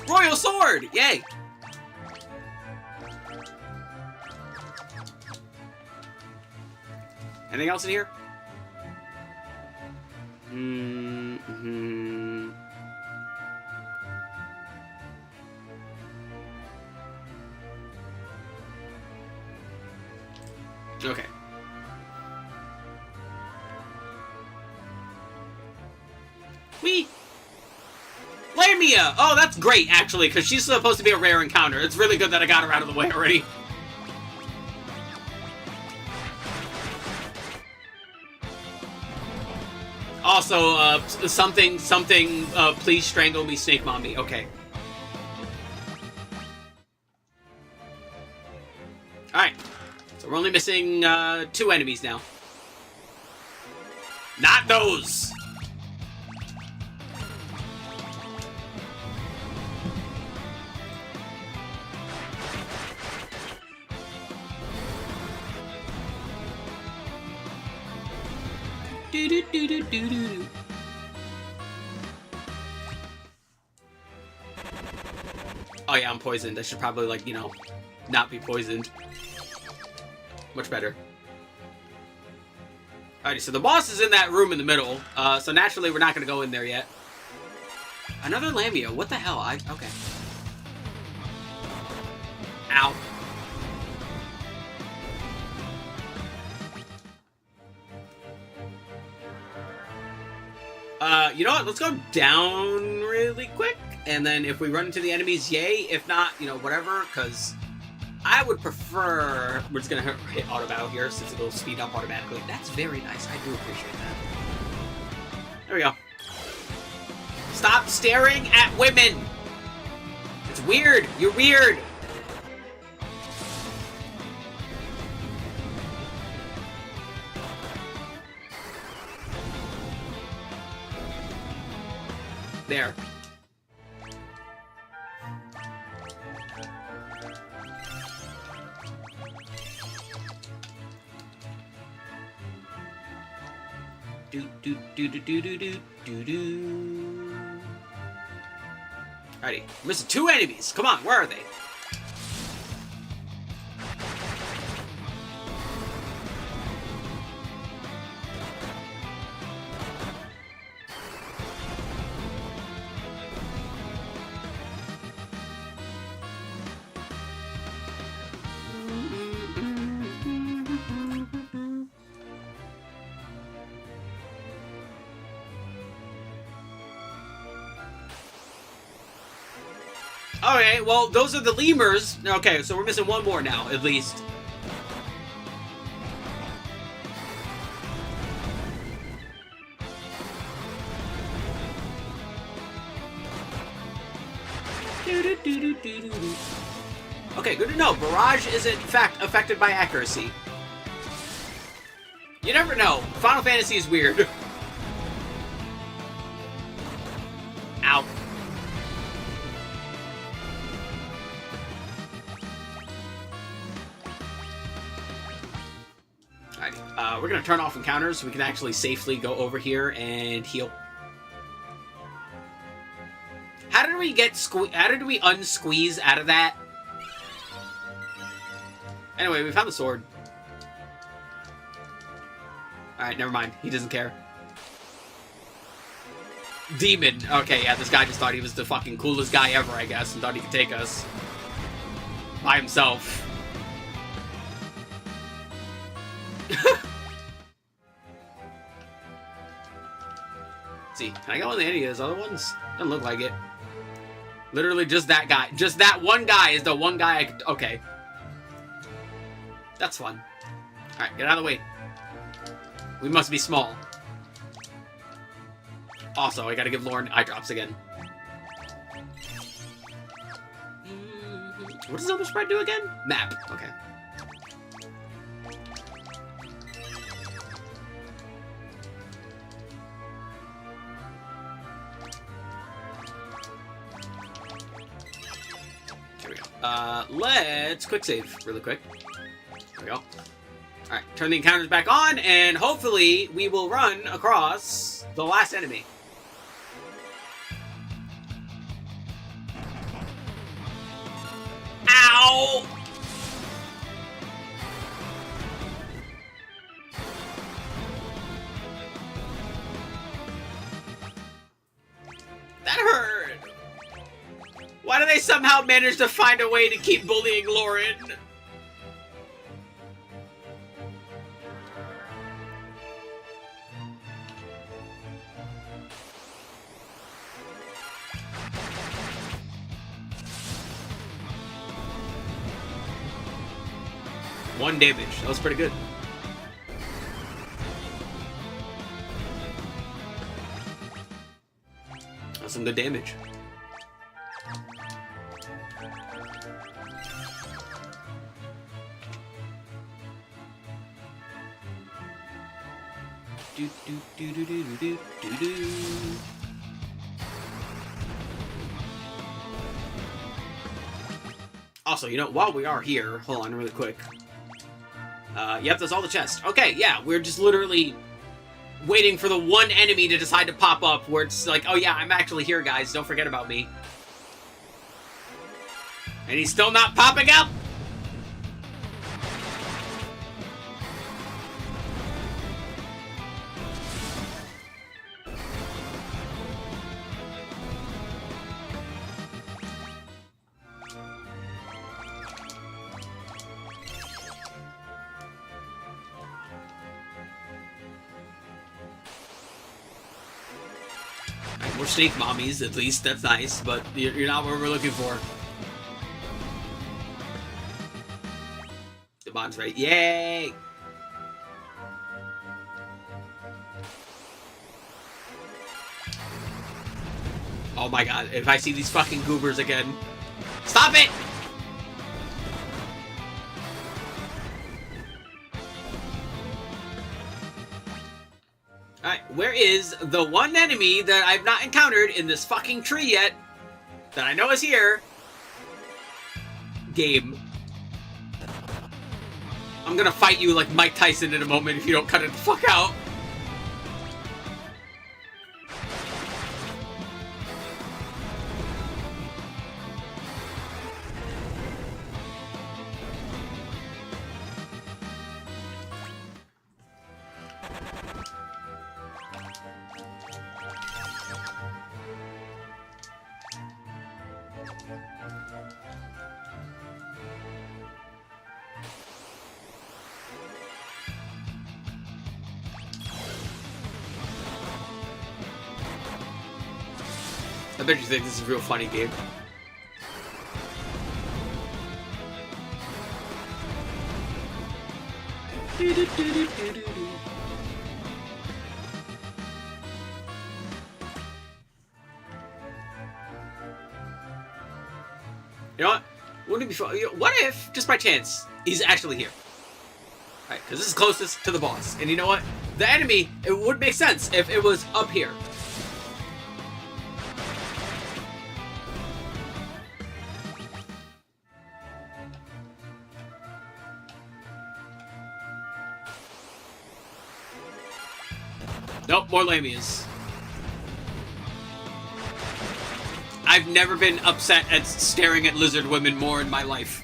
Royal sword! Yay! Anything else in here? Mm-hmm. Okay. Whee! Lamia! Oh, that's great, actually, because she's supposed to be a rare encounter. It's really good that I got her out of the way already. Also, something, please strangle me, Snake Mommy. Okay. Alright. So we're only missing, 2 enemies now. Not those! Do-do-do-do-do-do. Oh yeah, I'm poisoned. I should probably, like, you know, not be poisoned. Much better. Alrighty, so the boss is in that room in the middle. So naturally, we're not going to go in there yet. Another Lamia. What the hell? Okay. Ow. You know what? Let's go down really quick. And then if we run into the enemies, yay. If not, you know, whatever. Because I would prefer... We're just going to hit auto battle here since it'll speed up automatically. That's very nice. I do appreciate that. There we go. Stop staring at women! It's weird. You're weird. There. Alrighty. We're missing 2 enemies. Come on, where are they? Okay, well, those are the lemurs. Okay, so we're missing 1 more now, at least. Okay, good to know. Barrage is, in fact, affected by accuracy. You never know. Final Fantasy is weird. Ow. We're going to turn off encounters so we can actually safely go over here and heal. How did we get how did we unsqueeze out of that? Anyway, we found the sword. Alright, never mind. He doesn't care. Demon. Okay, yeah, this guy just thought he was the fucking coolest guy ever, I guess, and thought he could take us by himself. See, can I go on any of those other ones? Doesn't look like it. Literally just that guy. Just that one guy is the one guy I could... Okay. That's fun. Alright, get out of the way. We must be small. Also, I gotta give Lauren eye drops again. What does Double Spread do again? Map. Okay. Let's quick save really quick. There we go. Alright, turn the encounters back on, and hopefully we will run across the last enemy. Ow! That hurt! Why do they somehow manage to find a way to keep bullying Lauren? One damage. That was pretty good. That's some good damage. Also, you know, while we are here, hold on really quick. Yep, that's all the chest. Okay, yeah, we're just literally waiting for the one enemy to decide to pop up where it's like, oh yeah, I'm actually here, guys. Don't forget about me. And he's still not popping up? We're snake mommies, at least. That's nice, but you're not what we're looking for. The bot's right. Yay! Oh my god, if I see these fucking goobers again. Stop it! Alright, where is the one enemy that I've not encountered in this fucking tree yet that I know is here? Game. I'm gonna fight you like Mike Tyson in a moment if you don't cut it the fuck out. I bet you think this is a real funny game. You know what? Wouldn't it be fun? What if, just by chance, he's actually here? Right, because this is closest to the boss. And you know what? The enemy, it would make sense if it was up here. Nope, more lamias. I've never been upset at staring at lizard women more in my life.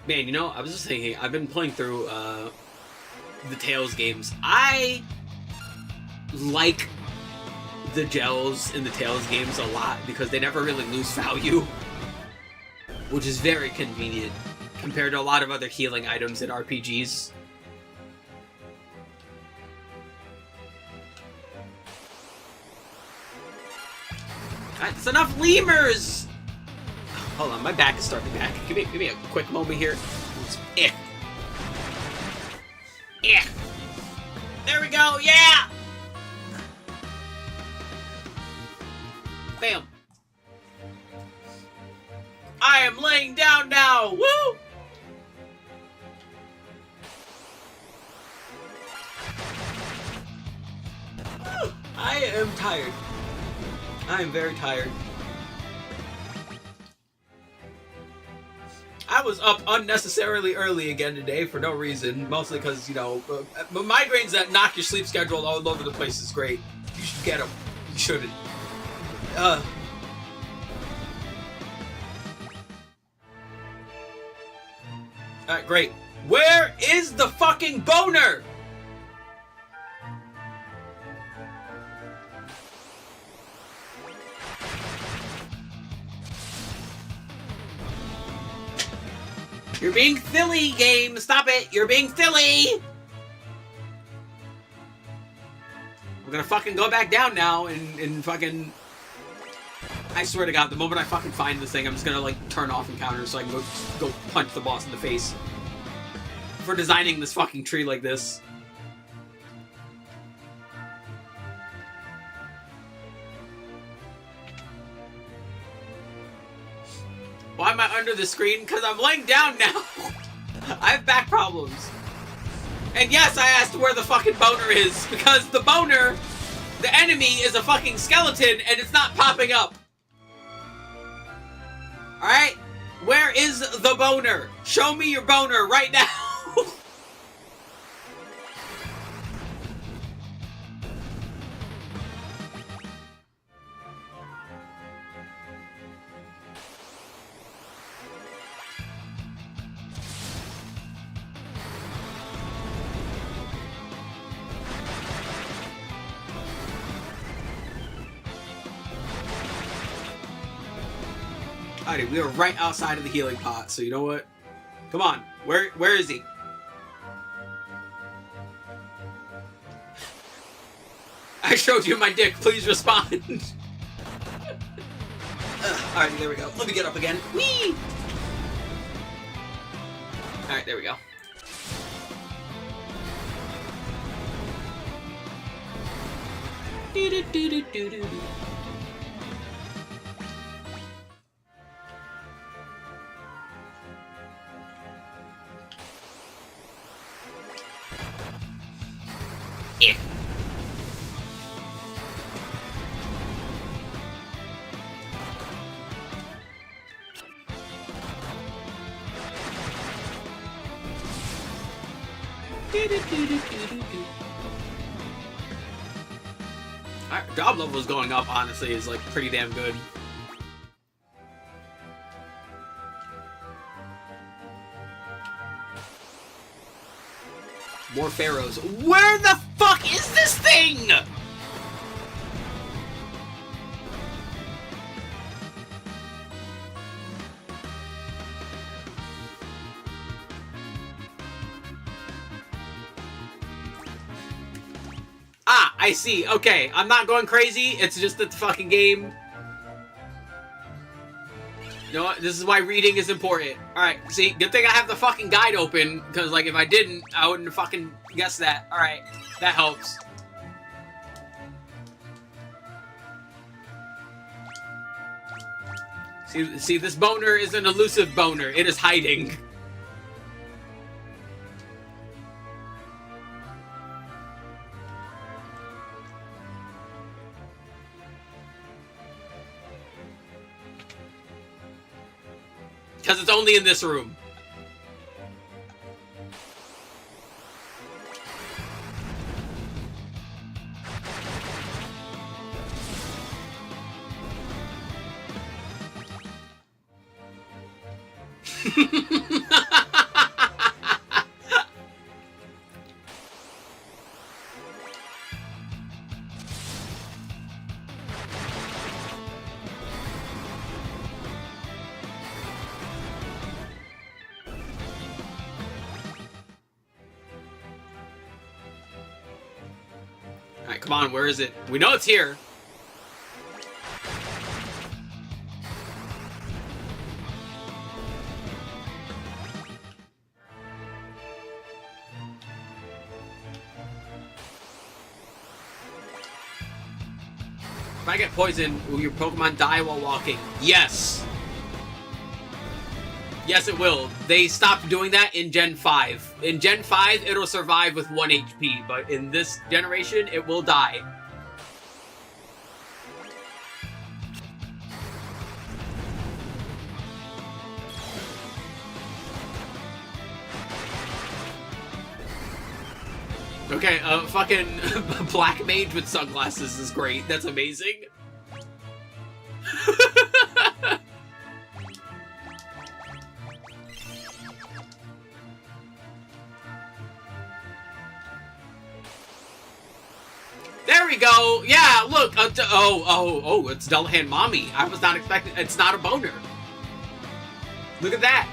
Man, you know, I was just thinking, I've been playing through the Tales games. I like the gels in the Tales games a lot because they never really lose value, which is very convenient compared to a lot of other healing items in RPGs. Alright, that's enough lemurs! Hold on, my back is starting back. Give me a quick moment here. Yeah. There we go, yeah! Bam. I am laying down now, woo! I am tired. I am very tired. I was up unnecessarily early again today for no reason, mostly because, you know, migraines that knock your sleep schedule all over the place is great. You should get them. You shouldn't. Alright, great. Where is the fucking boner? You're being silly, game. Stop it. You're being silly. I'm gonna fucking go back down now and fucking... I swear to God, the moment I fucking find this thing, I'm just gonna, like, turn off encounters so I can go punch the boss in the face. For designing this fucking tree like this. Why am I under the screen? Because I'm laying down now. I have back problems. And yes, I asked where the fucking boner is. Because the boner, the enemy, is a fucking skeleton and it's not popping up. Alright? Where is the boner? Show me your boner right now. Alrighty, we are right outside of the healing pot, so you know what? Come on. Where is he? I showed you my dick. Please respond. Alright, there we go. Let me get up again. Whee! Alright, there we go. Do-do-do-do-do-do. Yeah. Our job level is going up, honestly, is like pretty damn good. More pharaohs. Where the fuck is this thing? Ah, I see. Okay, I'm not going crazy. It's just that the fucking game. You know what? This is why reading is important. Alright, see, good thing I have the fucking guide open, because, like, if I didn't, I wouldn't have fucking guessed that. Alright, that helps. See, this boner is an elusive boner. It is hiding. Because it's only in this room. Alright, come on, where is it? We know it's here. If I get poisoned, will your Pokemon die while walking? Yes! Yes, it will. They stopped doing that in Gen 5. In Gen 5, it'll survive with 1 HP, but in this generation, it will die. Okay, fucking black mage with sunglasses is great. That's amazing. There we go. Yeah, look. Oh, it's Dullahan Mommy. I was not expecting. It's not a boner. Look at that.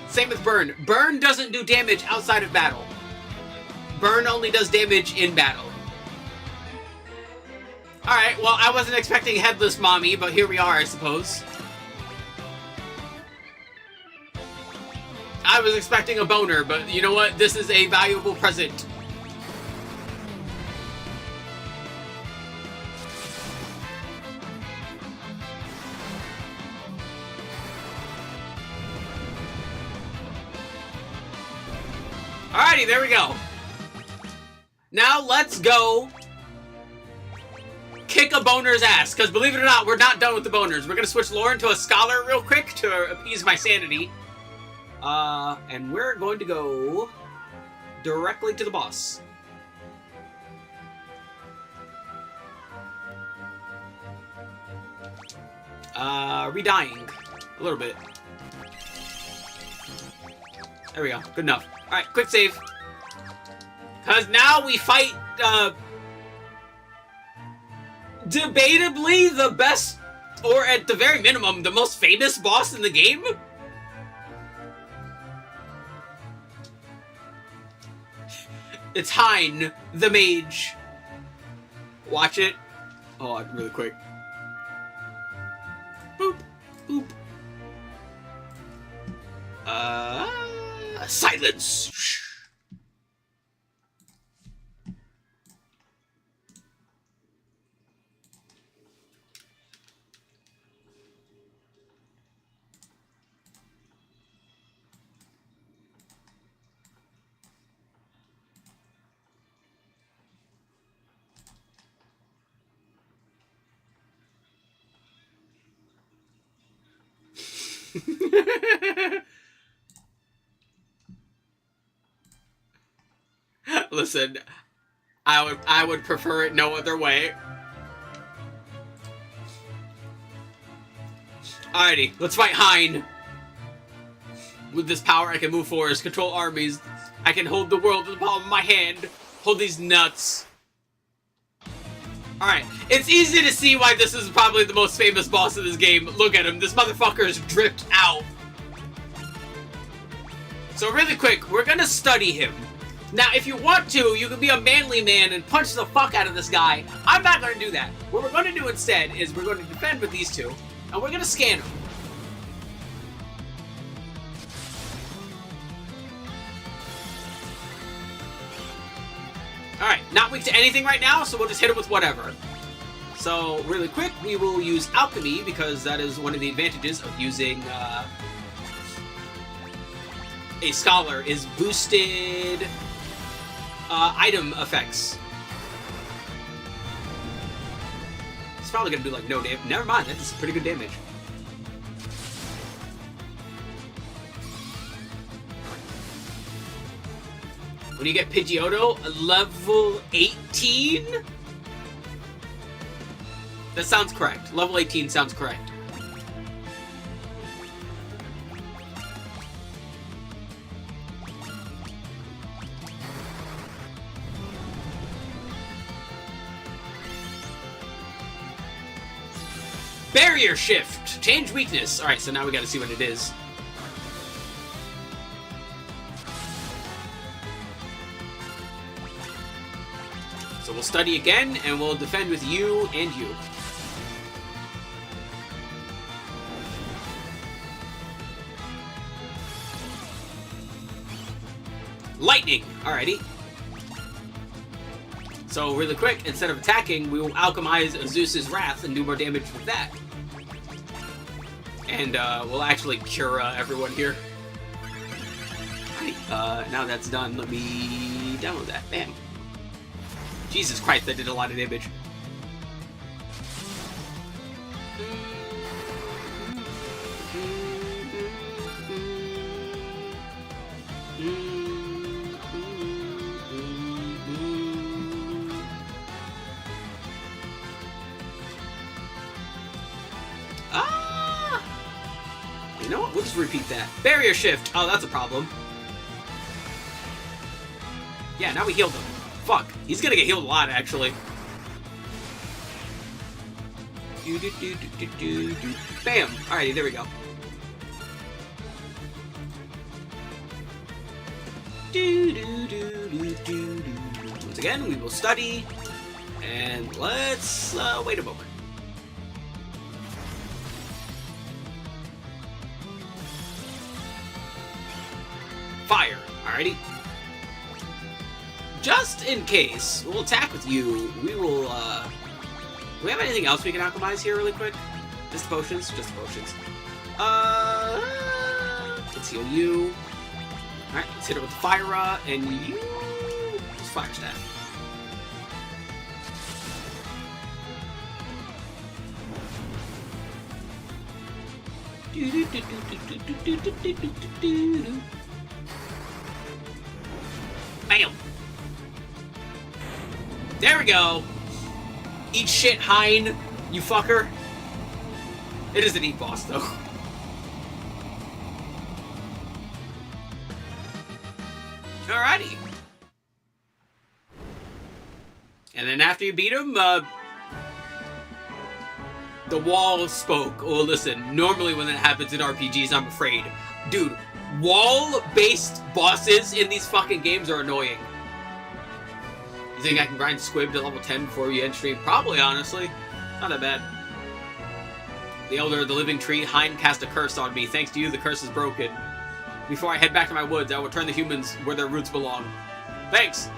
Same with Burn. Burn doesn't do damage outside of battle. Burn only does damage in battle. Alright, well, I wasn't expecting Headless Mommy, but here we are, I suppose. I was expecting a boner, but you know what? This is a valuable present. Alrighty, there we go. Now let's go kick a boner's ass, because believe it or not, we're not done with the boners. We're going to switch Lauren to a scholar real quick to appease my sanity. And we're going to go directly to the boss. Redying. A little bit. There we go. Good enough. Alright, quick save. Because now we fight, debatably the best Or at the very minimum, the most famous boss in the game? It's Hein, the mage. Watch it. Hold on, really quick. Boop, boop. Silence. Listen, I would prefer it no other way. Alrighty, let's fight Hein. With this power, I can move forwards, control armies. I can hold the world in the palm of my hand. Hold these nuts. Alright, it's easy to see why this is probably the most famous boss of this game. Look at him, this motherfucker is dripped out. So really quick, we're gonna study him. Now, if you want to, you can be a manly man and punch the fuck out of this guy. I'm not gonna do that. What we're gonna do instead is we're gonna defend with these two, and we're gonna scan him. Alright, not weak to anything right now, so we'll just hit him with whatever. So, really quick, we will use Alchemy, because that is one of the advantages of using a Scholar, is boosted item effects. It's probably going to do, like, no damage. Never mind, that's pretty good damage. When you get Pidgeotto, level 18? That sounds correct. Level 18 sounds correct. Barrier shift! Change weakness. Alright, so now we gotta see what it is. So we'll study again, and we'll defend with you and you. Lightning! Alrighty. So really quick, instead of attacking, we will alchemize Zeus's Wrath and do more damage with that. And we'll actually cure everyone here. Alright, now that's done, let me download that. Bam. Jesus Christ, that did a lot of damage. You know what? We'll just repeat that. Barrier shift! Oh, that's a problem. Yeah, now we healed him. Fuck. He's gonna get healed a lot, actually. Bam! Alrighty, there we go. Once again, we will study. And let's wait a moment. Fire. Alrighty. Just in case, we'll attack with you. We will, do we have anything else we can alchemize here really quick? Just potions? Just potions. Let's heal you. Alright, let's hit it with Fire and you... Just Fire Staff. Bam! There we go! Eat shit, Hein, you fucker. It is an eat boss, though. Alrighty. And then after you beat him, The wall spoke. Oh, listen. Normally when that happens in RPGs, I'm afraid. Dude, wall-based bosses in these fucking games are annoying. You think I can grind Squib to level 10 before we end stream? Probably, honestly. Not that bad. The Elder of the Living Tree, Hein cast a curse on me. Thanks to you, the curse is broken. Before I head back to my woods, I will return the humans where their roots belong. Thanks!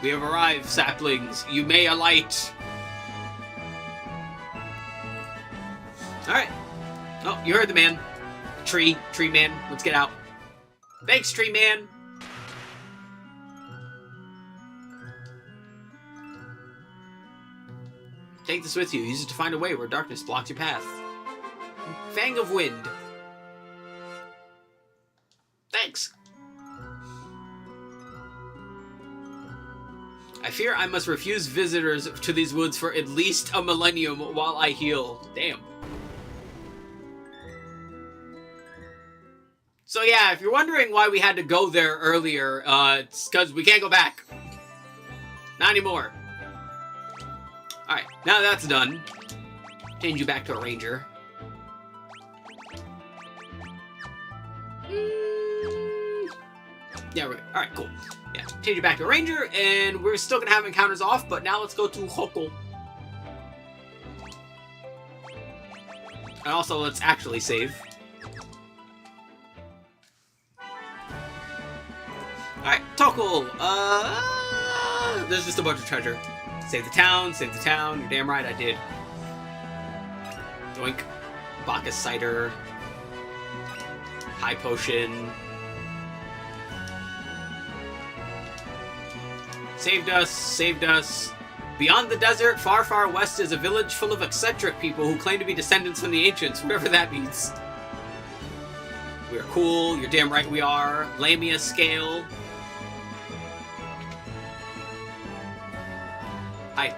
We have arrived, saplings. You may alight. Alright. Oh, you heard the man. Tree man. Let's get out. Thanks, tree man. Take this with you. Use it to find a way where darkness blocks your path. Fang of Wind. Thanks. I fear I must refuse visitors to these woods for at least a millennium while I heal. Damn. So yeah, if you're wondering why we had to go there earlier, it's because we can't go back. Not anymore. Alright, now that's done. Change you back to a ranger. Yeah, right. Alright, cool. Yeah, change you back to a ranger, and we're still gonna have encounters off, but now let's go to Hoko. And also, let's actually save. Alright, Tokul! There's just a bunch of treasure. Save the town, you're damn right I did. Doink. Bacchus Cider. High Potion. Saved us. Beyond the desert, far, far west is a village full of eccentric people who claim to be descendants from the ancients, whatever that means. We're cool, you're damn right we are. Lamia Scale. Hi.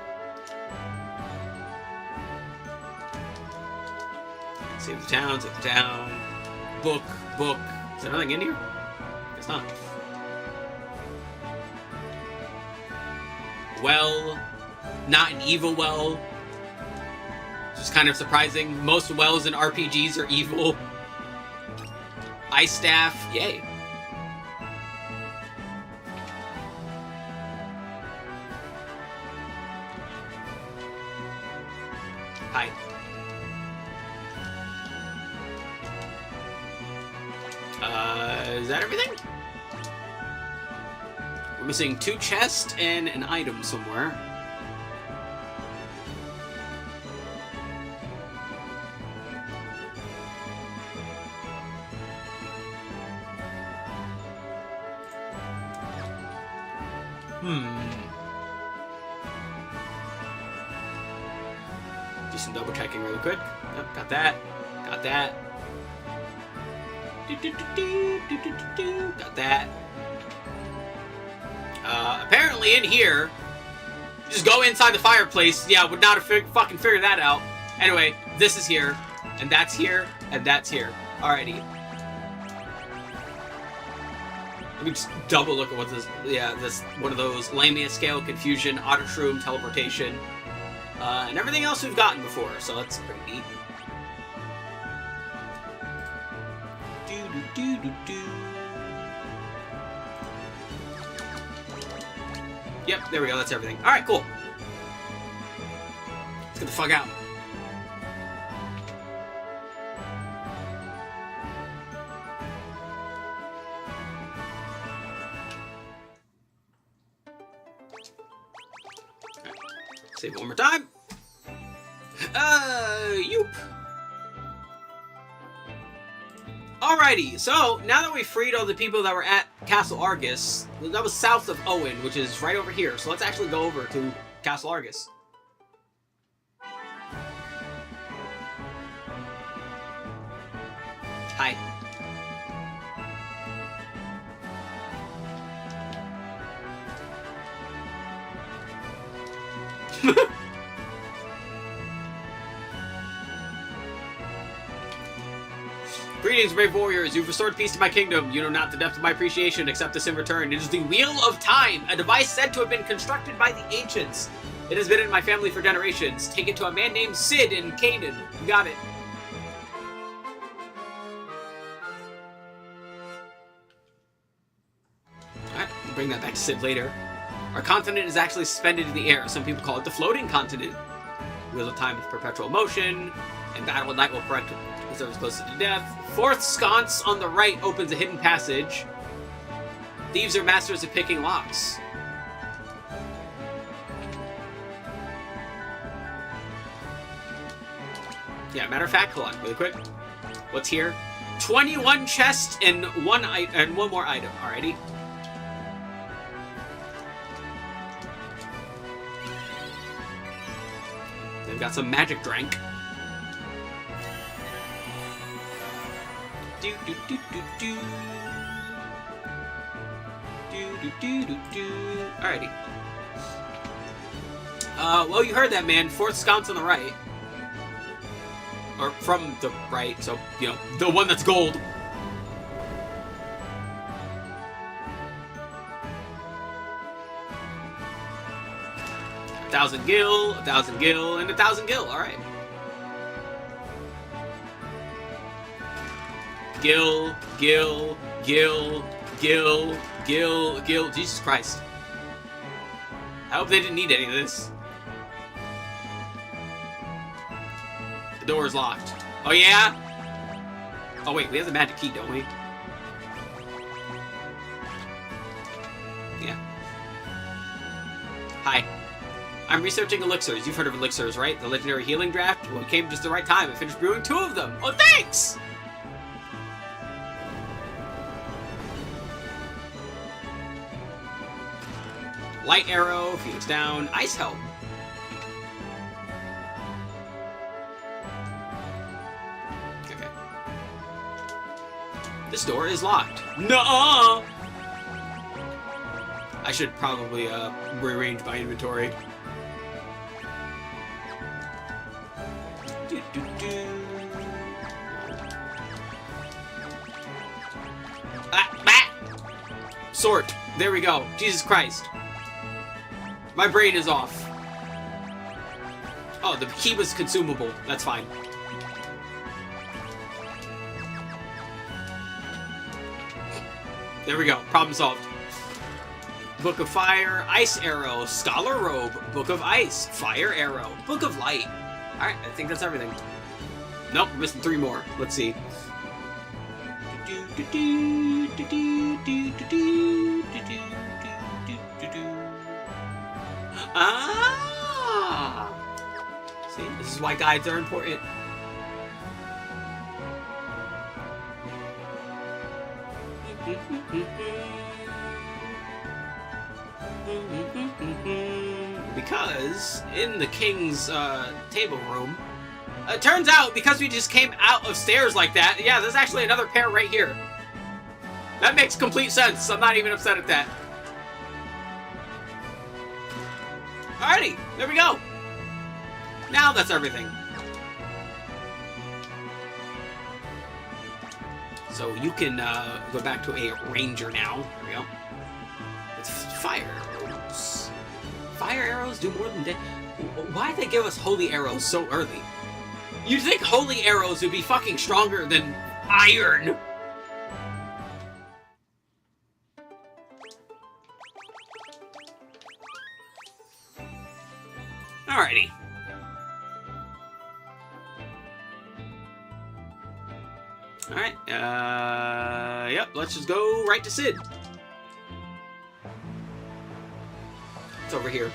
Save the town. Book. Is there nothing in here? It's not. Well, not an evil well. Which is kind of surprising. Most wells in RPGs are evil. Ice Staff, yay. Hi. Is that everything? We're missing 2 chests and an item somewhere. Do some double checking really quick. Yep, got that. Got that. Apparently in here, just go inside the fireplace. Yeah, would not have fucking figured that out. Anyway, this is here, and that's here, and that's here. Alrighty. Let me just double look at what this, this one of those Lamia Scale, Confusion, Otter Shroom, Teleportation, and everything else we've gotten before, so that's pretty neat. Yep, there we go, that's everything. Alright, cool. Let's get the fuck out. Right. Save it one more time. Yoop. Alrighty, so now that we've freed all the people that were at Castle Argus, that was south of Owen, which is right over here. So let's actually go over to Castle Argus. Hi. Greetings, brave warriors. You've restored peace to my kingdom. You know not the depth of my appreciation. Accept this in return. It is the Wheel of Time, a device said to have been constructed by the ancients. It has been in my family for generations. Take it to a man named Sid in Canaan. You got it. Alright, we'll bring that back to Sid later. Our continent is actually suspended in the air. Some people call it the floating continent. Wheel of Time is perpetual motion, and battle at night will correct preserves closer to death. Fourth sconce on the right opens a hidden passage. Thieves are masters of picking locks. Yeah, matter of fact, hold on, really quick. What's here? 21 chests and one more item. Alrighty. They've got some magic drink. Do do do do do. Do do do do do. Alrighty. Well, you heard that, man. Fourth sconce on the right. Or from the right, so, you know, the one that's gold. A 1,000 gil, 1,000 gil, and 1,000 gil. Alright. Gil, gil, gil, gil, gil, gil. Jesus Christ. I hope they didn't need any of this. The door is locked. Oh, yeah? Oh, wait, we have the magic key, don't we? Yeah. Hi. I'm researching elixirs. You've heard of elixirs, right? The legendary healing draft? Well, it came just the right time. I finished brewing 2 of them. Oh, thanks! Light arrow, Phoenix down, ice helm. Okay. This door is locked. Nuh-uh! I should probably rearrange my inventory. Do, do, do. Sort. There we go. Jesus Christ. My brain is off. Oh, the key was consumable. That's fine. There we go. Problem solved. Book of Fire, Ice Arrow, Scholar Robe, Book of Ice, Fire Arrow, Book of Light. Alright, I think that's everything. Nope, we're missing 3 more. Let's see. Ah! See, this is why guides are important. Because in the king's table room, it turns out because we just came out of stairs like that, yeah, there's actually another pair right here. That makes complete sense. I'm not even upset at that. Alrighty, there we go. Now that's everything. So you can go back to a ranger now. There we go. It's fire arrows. Fire arrows do more than... Why'd they give us holy arrows so early? You'd think holy arrows would be fucking stronger than iron. Alrighty. Alright, yep, let's just go right to Sid. It's over here,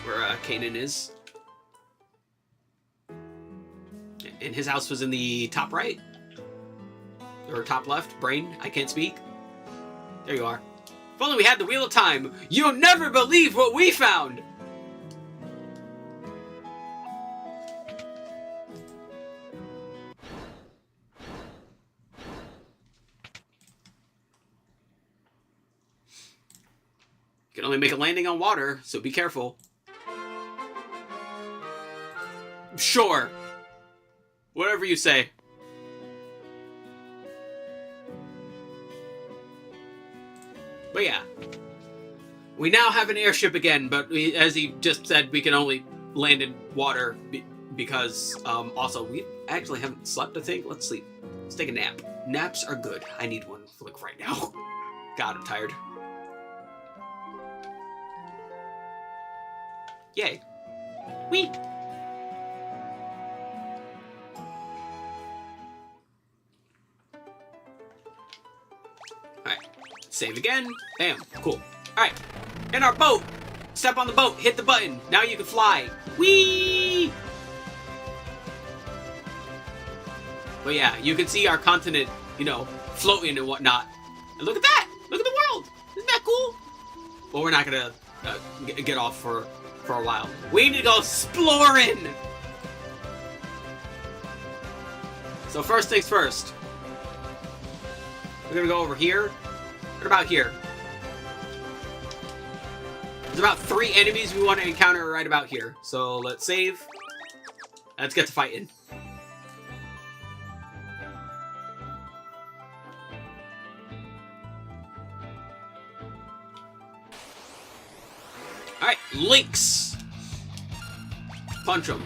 where Kanan is. And his house was in the top right. Or top left, brain, I can't speak. There you are. If only we had the Wheel of Time, you'll never believe what we found! You can only make a landing on water, so be careful. Sure. Whatever you say. But yeah. We now have an airship again, but as he just said, we can only land in water because, also, we actually haven't slept, I think. Let's sleep. Let's take a nap. Naps are good. I need one, like, right now. God, I'm tired. Yay. Whee! Alright. Save again. Bam. Cool. Alright. In our boat! Step on the boat. Hit the button. Now you can fly. Whee! But yeah, you can see our continent, you know, floating and whatnot. And look at that! Look at the world! Isn't that cool? Well, we're not gonna get off for a while. We need to go exploring! So first things first. We're gonna go over here. What about here? There's about 3 enemies we want to encounter right about here. So let's save. Let's get to fighting. Alright, Lynx! Punch him.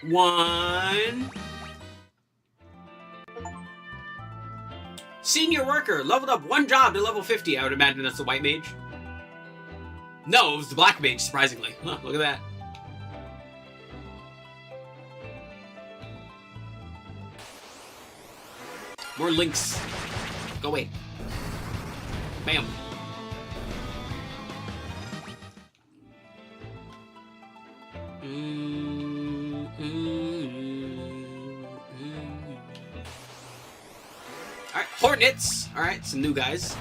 One. Senior worker, leveled up 1 job to level 50. I would imagine that's the white mage. No, it was the black mage, surprisingly. Huh, look at that. More links. Go away. Bam. Alright, Hornets. Alright, some new guys.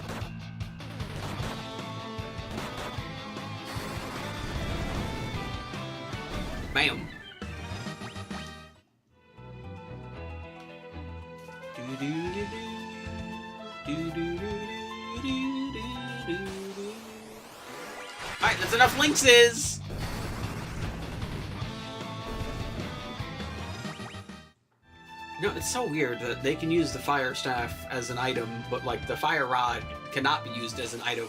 Bam. Alright, that's enough Lynxes! You know, it's so weird that they can use the fire staff as an item, but like the fire rod cannot be used as an item.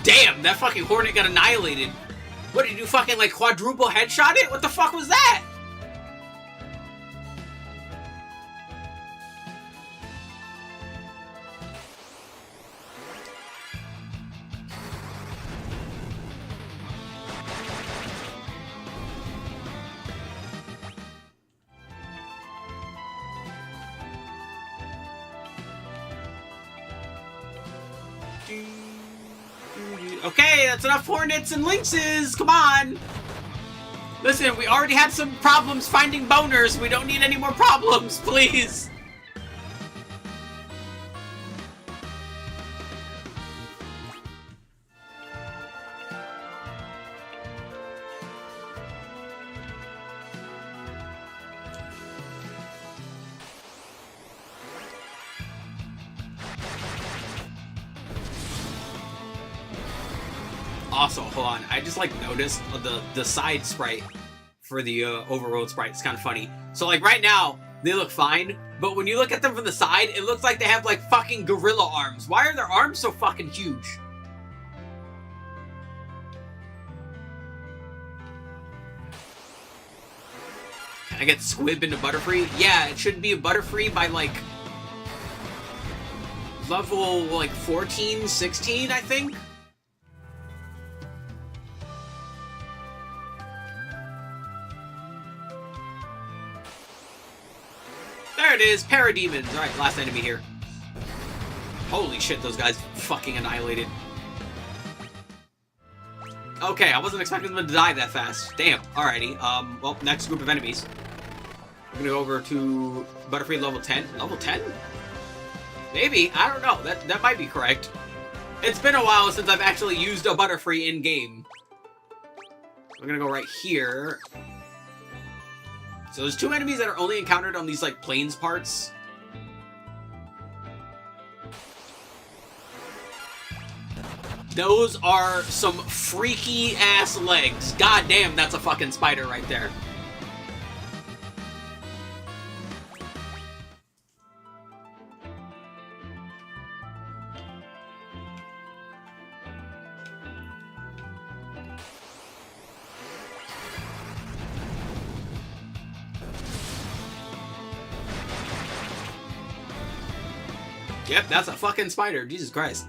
Damn, that fucking Hornet got annihilated. What, did you fucking like quadruple headshot it? What the fuck was that? Okay, that's enough Hornets and Lynxes! Come on! Listen, we already had some problems finding boners. We don't need any more problems, please! Also, hold on, I just like noticed the side sprite for the overworld sprite. It's kind of funny. So like right now, they look fine, but when you look at them from the side, it looks like they have like fucking gorilla arms. Why are their arms so fucking huge? Can I get Squib into Butterfree? Yeah, it should be a Butterfree by like level like 14, 16, I think. There it is, Parademons. Alright, last enemy here. Holy shit, those guys fucking annihilated. Okay, I wasn't expecting them to die that fast. Damn, alrighty. Well, next group of enemies. I'm gonna go over to Butterfree level 10. Level 10? Maybe. I don't know. That might be correct. It's been a while since I've actually used a Butterfree in-game. I'm gonna go right here. So there's 2 enemies that are only encountered on these, like, plains parts. Those are some freaky-ass legs. God damn, that's a fucking spider right there. Yep, that's a fucking spider. Jesus Christ.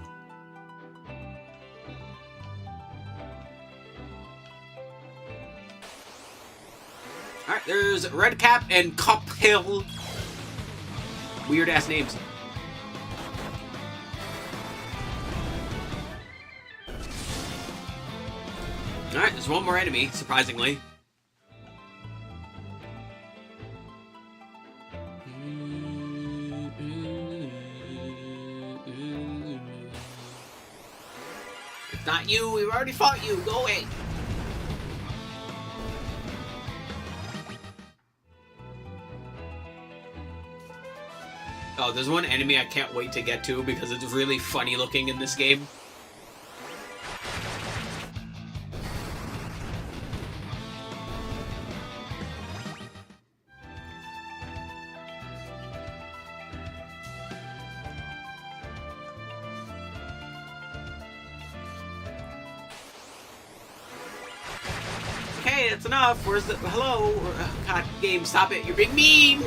Alright, there's Redcap and Cuphill. Weird ass names. Alright, there's one more enemy, surprisingly. It's not you, we've already fought you, go away. Oh, there's one enemy I can't wait to get to because it's really funny looking in this game. Okay, that's enough. Where's the... Hello? God, game, stop it. You're being mean!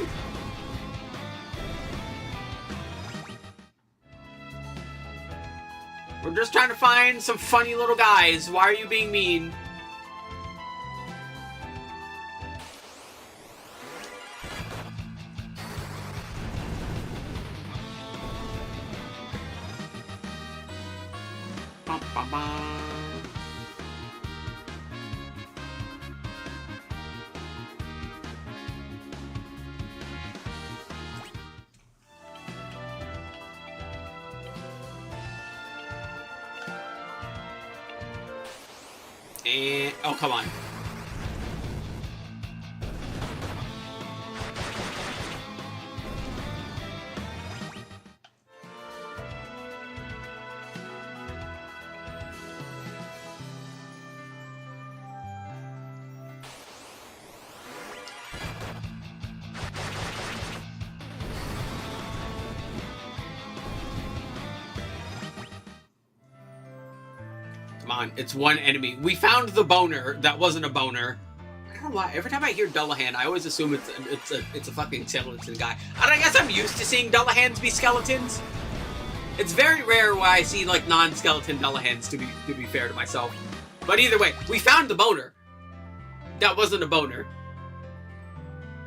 We're just trying to find some funny little guys. Why are you being mean? Bum, bum, bum. And... oh, come on. Come on, it's one enemy. We found the boner. That wasn't a boner. I don't know why. Every time I hear Dullahan, I always assume it's a fucking skeleton guy. And I guess I'm used to seeing Dullahans be skeletons. It's very rare where I see like non-skeleton Dullahans, to be fair to myself. But either way, we found the boner. That wasn't a boner.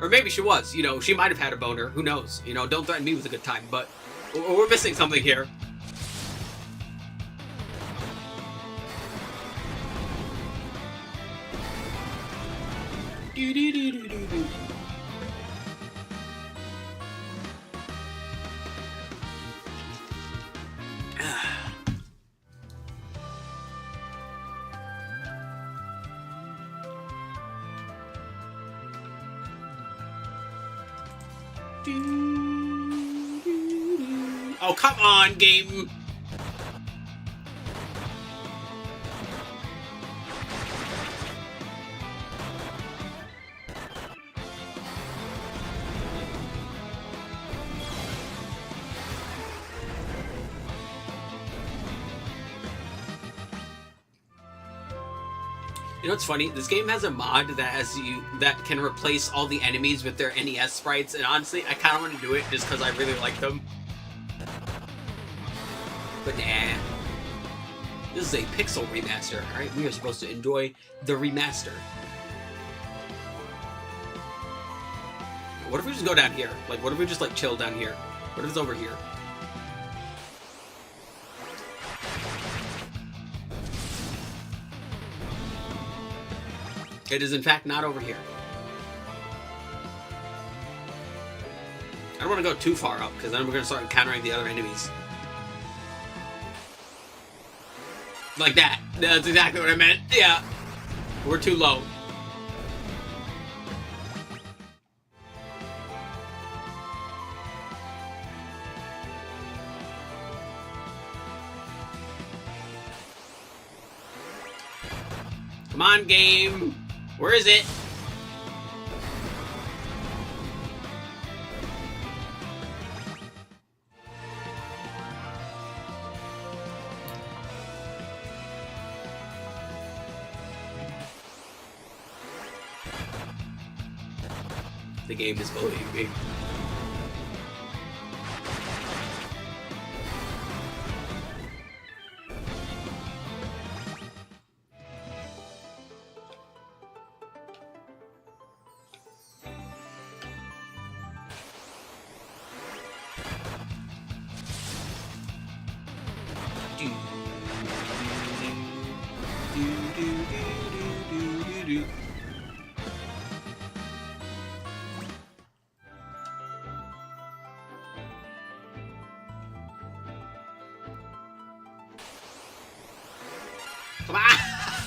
Or maybe she was. You know, she might have had a boner. Who knows? You know, don't threaten me with a good time. But we're missing something here. Oh, come on, game. You know what's funny? This game has a mod that can replace all the enemies with their NES sprites, and honestly, I kind of want to do it just because I really like them. But nah. This is a pixel remaster, alright? We are supposed to enjoy the remaster. What if we just go down here? Like, what if we just, like, chill down here? What if it's over here? It is, in fact, not over here. I don't want to go too far up, because then we're going to start encountering the other enemies. Like that. That's exactly what I meant. Yeah. We're too low. Come on, game. Where is it? The game is bullying me. Come on!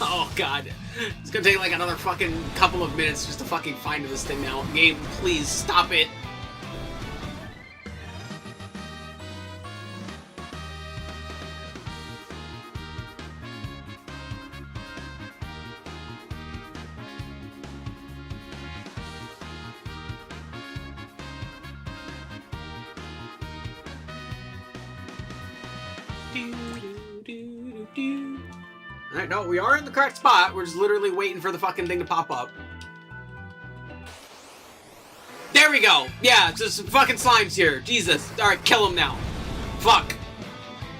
Oh god. It's gonna take like another fucking couple of minutes just to fucking find this thing now. Game, please stop it. Alright, no, we are in the correct spot. We're just literally waiting for the fucking thing to pop up. There we go! Yeah, it's just some fucking slimes here. Jesus. Alright, kill them now. Fuck.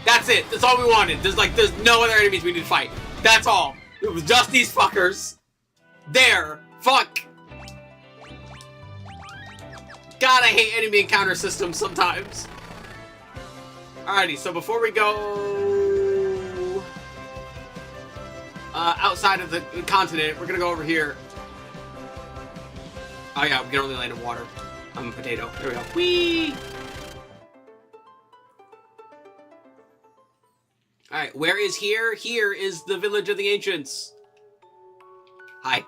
That's it. That's all we wanted. There's no other enemies we need to fight. That's all. It was just these fuckers. There. Fuck. God, I hate enemy encounter systems sometimes. Alrighty, so before we go outside of the continent, we're gonna go over here. Oh yeah, we can only land in water. I'm a potato. There we go. Whee! Alright, where is here? Here is the village of the ancients. Hi.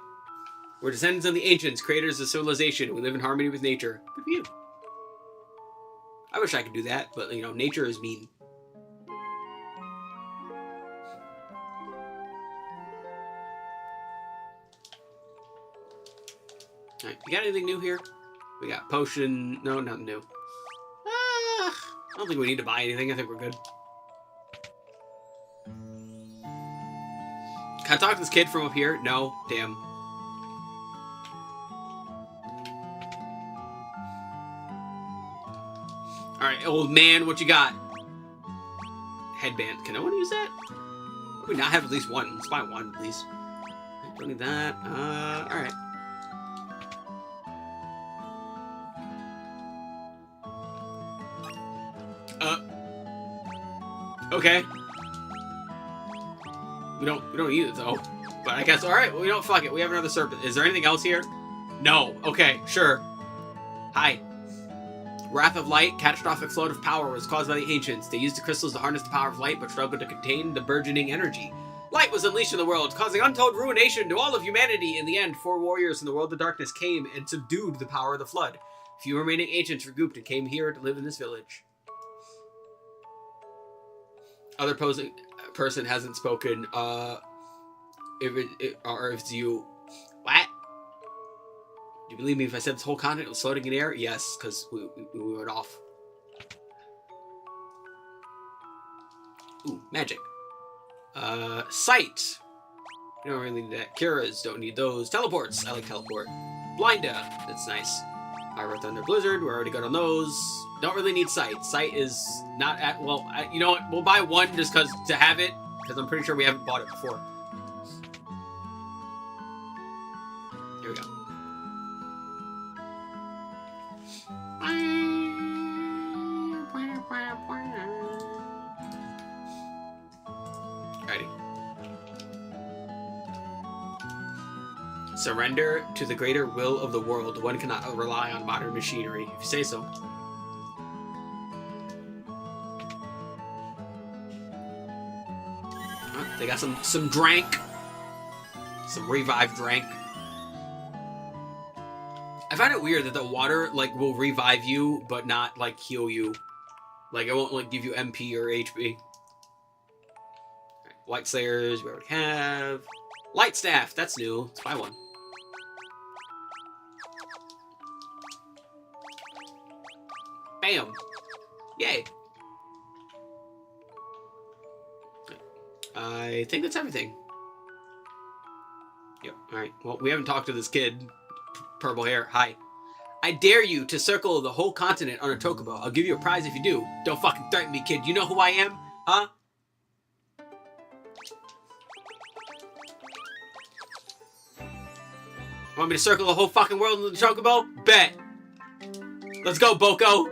We're descendants of the ancients, creators of civilization. We live in harmony with nature. Good for you. I wish I could do that, but, you know, nature is mean. Alright, you got anything new here? We got potion. No, nothing new. I don't think we need to buy anything. I think we're good. Can I talk to this kid from up here? No. Damn. Alright, old man, what you got? Headband. Can no one use that? Why do we not have at least one? Let's buy one, please. Don't need that. Alright. Okay. We don't need it though. But I guess alright, well, we don't fuck it. We have another serpent. Is there anything else here? No. Okay, sure. Hi. Wrath of Light, catastrophic flood of power was caused by the ancients. They used the crystals to harness the power of light, but struggled to contain the burgeoning energy. Light was unleashed in the world, causing untold ruination to all of humanity. In the end, 4 warriors in the world of darkness came and subdued the power of the flood. Few remaining ancients regrouped and came here to live in this village. Other person hasn't spoken. If it's you. What? Do you believe me if I said this whole continent was floating in air? Yes, because we went off. Ooh, magic. Sight. You don't really need that. Curas, don't need those. Teleports. I like teleport. Blinda. That's nice. Fire, Thunder, Blizzard. We're already good on those. Don't really need sight. Sight is not at... Well, you know what? We'll buy one just because to have it. Because I'm pretty sure we haven't bought it before. Here we go. Alrighty. Surrender to the greater will of the world. One cannot rely on modern machinery. If you say so. They got some drank. Some revived drank. I find it weird that the water, like, will revive you, but not, like, heal you. Like, it won't, like, give you MP or HP. Right, White Slayers, we already have. Light Staff, that's new. Let's buy one. Bam. Yay. I think that's everything. Yep, alright. Well, we haven't talked to this kid. Purple hair. Hi. I dare you to circle the whole continent on a Chocobo. I'll give you a prize if you do. Don't fucking threaten me, kid. You know who I am? Huh? Want me to circle the whole fucking world in the Chocobo? Bet. Let's go, Boko.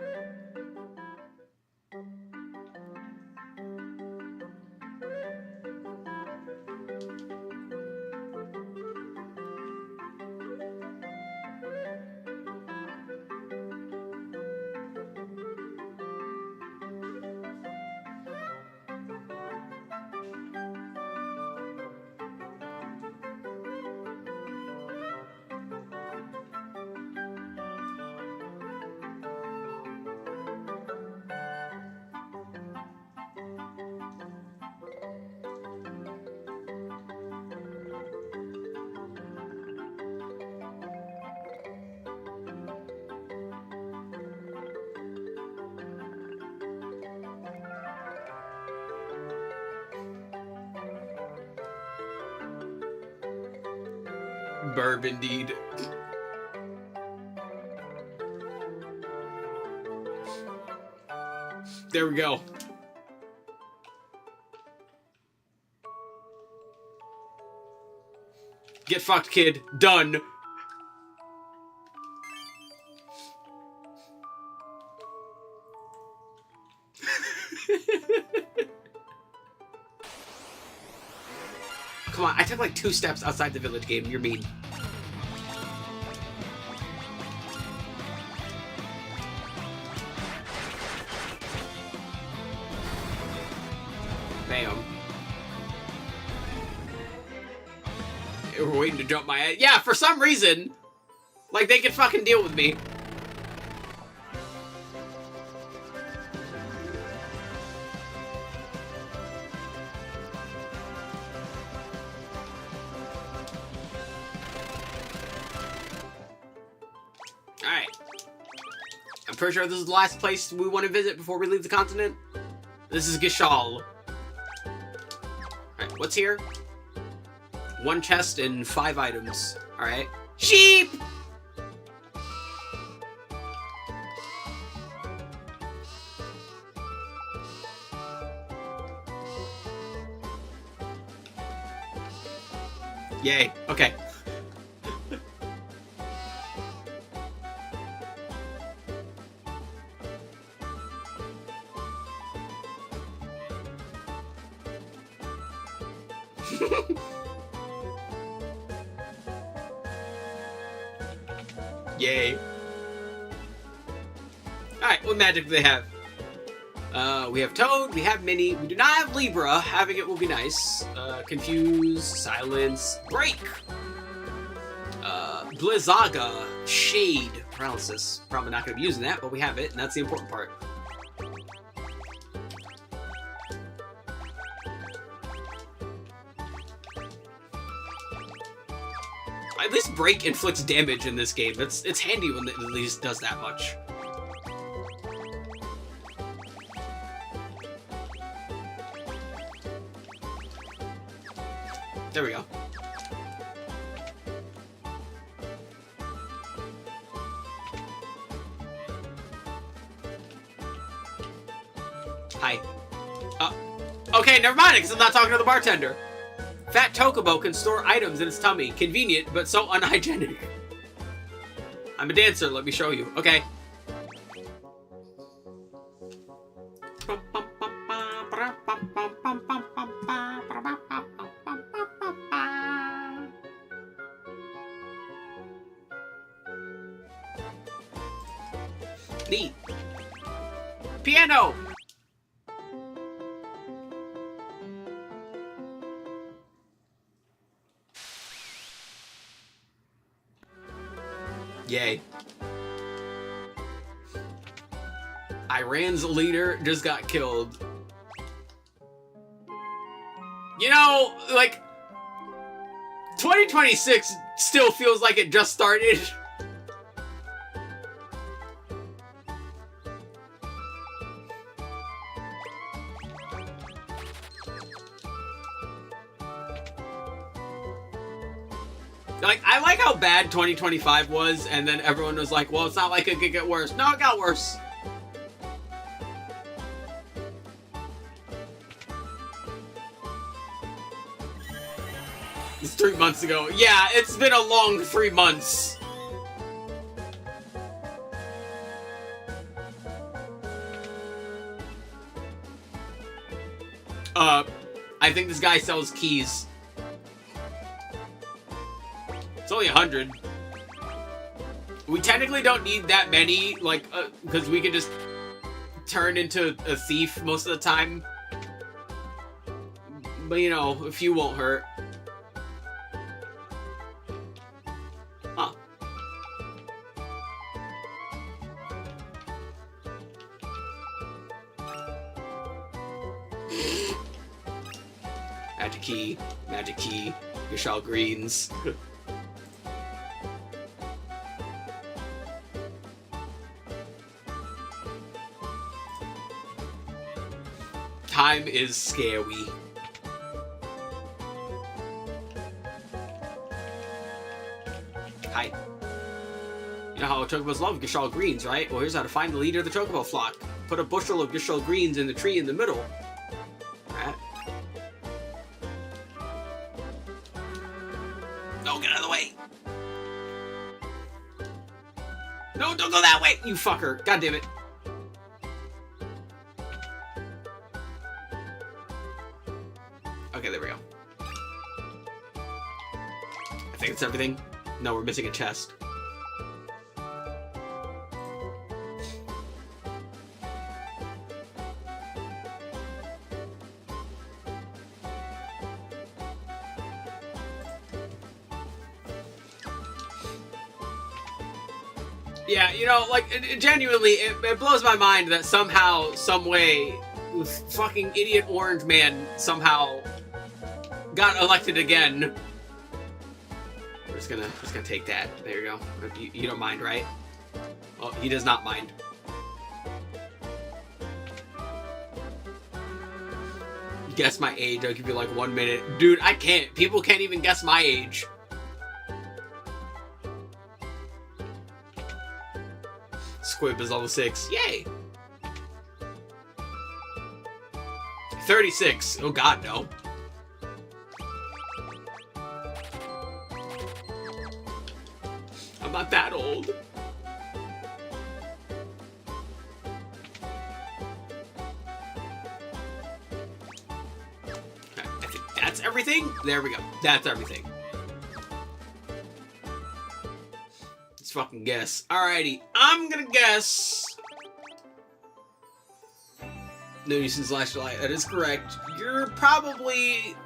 Burb indeed. There we go. Get fucked, kid. Done. Come on, I took like 2 steps outside the village game. You're mean. Bam. We're waiting to jump my head. Yeah, for some reason. Like, they could fucking deal with me. Alright. I'm pretty sure this is the last place we want to visit before we leave the continent. This is Gishal. Alright, what's here? 1 chest and 5 items. Alright. Sheep! Yay. Okay. Yay. Alright, what magic do they have? We have Toad, we have Minnie, we do not have Libra. Having it will be nice. Confuse, Silence, Break! Blizzaga, Shade, Paralysis. Probably not going to be using that, but we have it, and that's the important part. At least Break inflicts damage in this game. It's handy when it at least does that much. There we go. Hi. Okay, never mind, because I'm not talking to the bartender. Fat Chocobo can store items in its tummy. Convenient, but so unhygienic. I'm a dancer, let me show you. Okay. Neat. Piano! Yay. Iran's leader just got killed. You know, like, 2026 still feels like it just started. Like, I like how bad 2025 was, and then everyone was like, well, it's not like it could get worse. No, it got worse. It's 3 months ago. Yeah, it's been a long 3 months. I think this guy sells keys. It's only 100. We technically don't need that many, like, because we can just turn into a thief most of the time. But, you know, a few won't hurt. Huh. Magic key, Vishal greens. Time is scary. Hi. You know how chocobos love Gishal greens, right? Well, here's how to find the leader of the chocobo flock. Put a bushel of Gishal greens in the tree in the middle. Right. No, get out of the way. No, don't go that way, you fucker. God damn it. Okay, there we go. I think it's everything. No, we're missing a chest. Yeah, you know, like, genuinely, it blows my mind that somehow, some way, fucking idiot orange man somehow got elected again. We're just gonna take that. There you go. You don't mind, right? Well, he does not mind. Guess my age. I'll give you like 1 minute. Dude, I can't. People can't even guess my age. Squib is level 6. Yay! 36. Oh god, no. I'm not that old. Okay, I think that's everything? There we go. That's everything. Let's fucking guess. Alrighty, I'm gonna guess... No use since last July. That is correct. You're probably...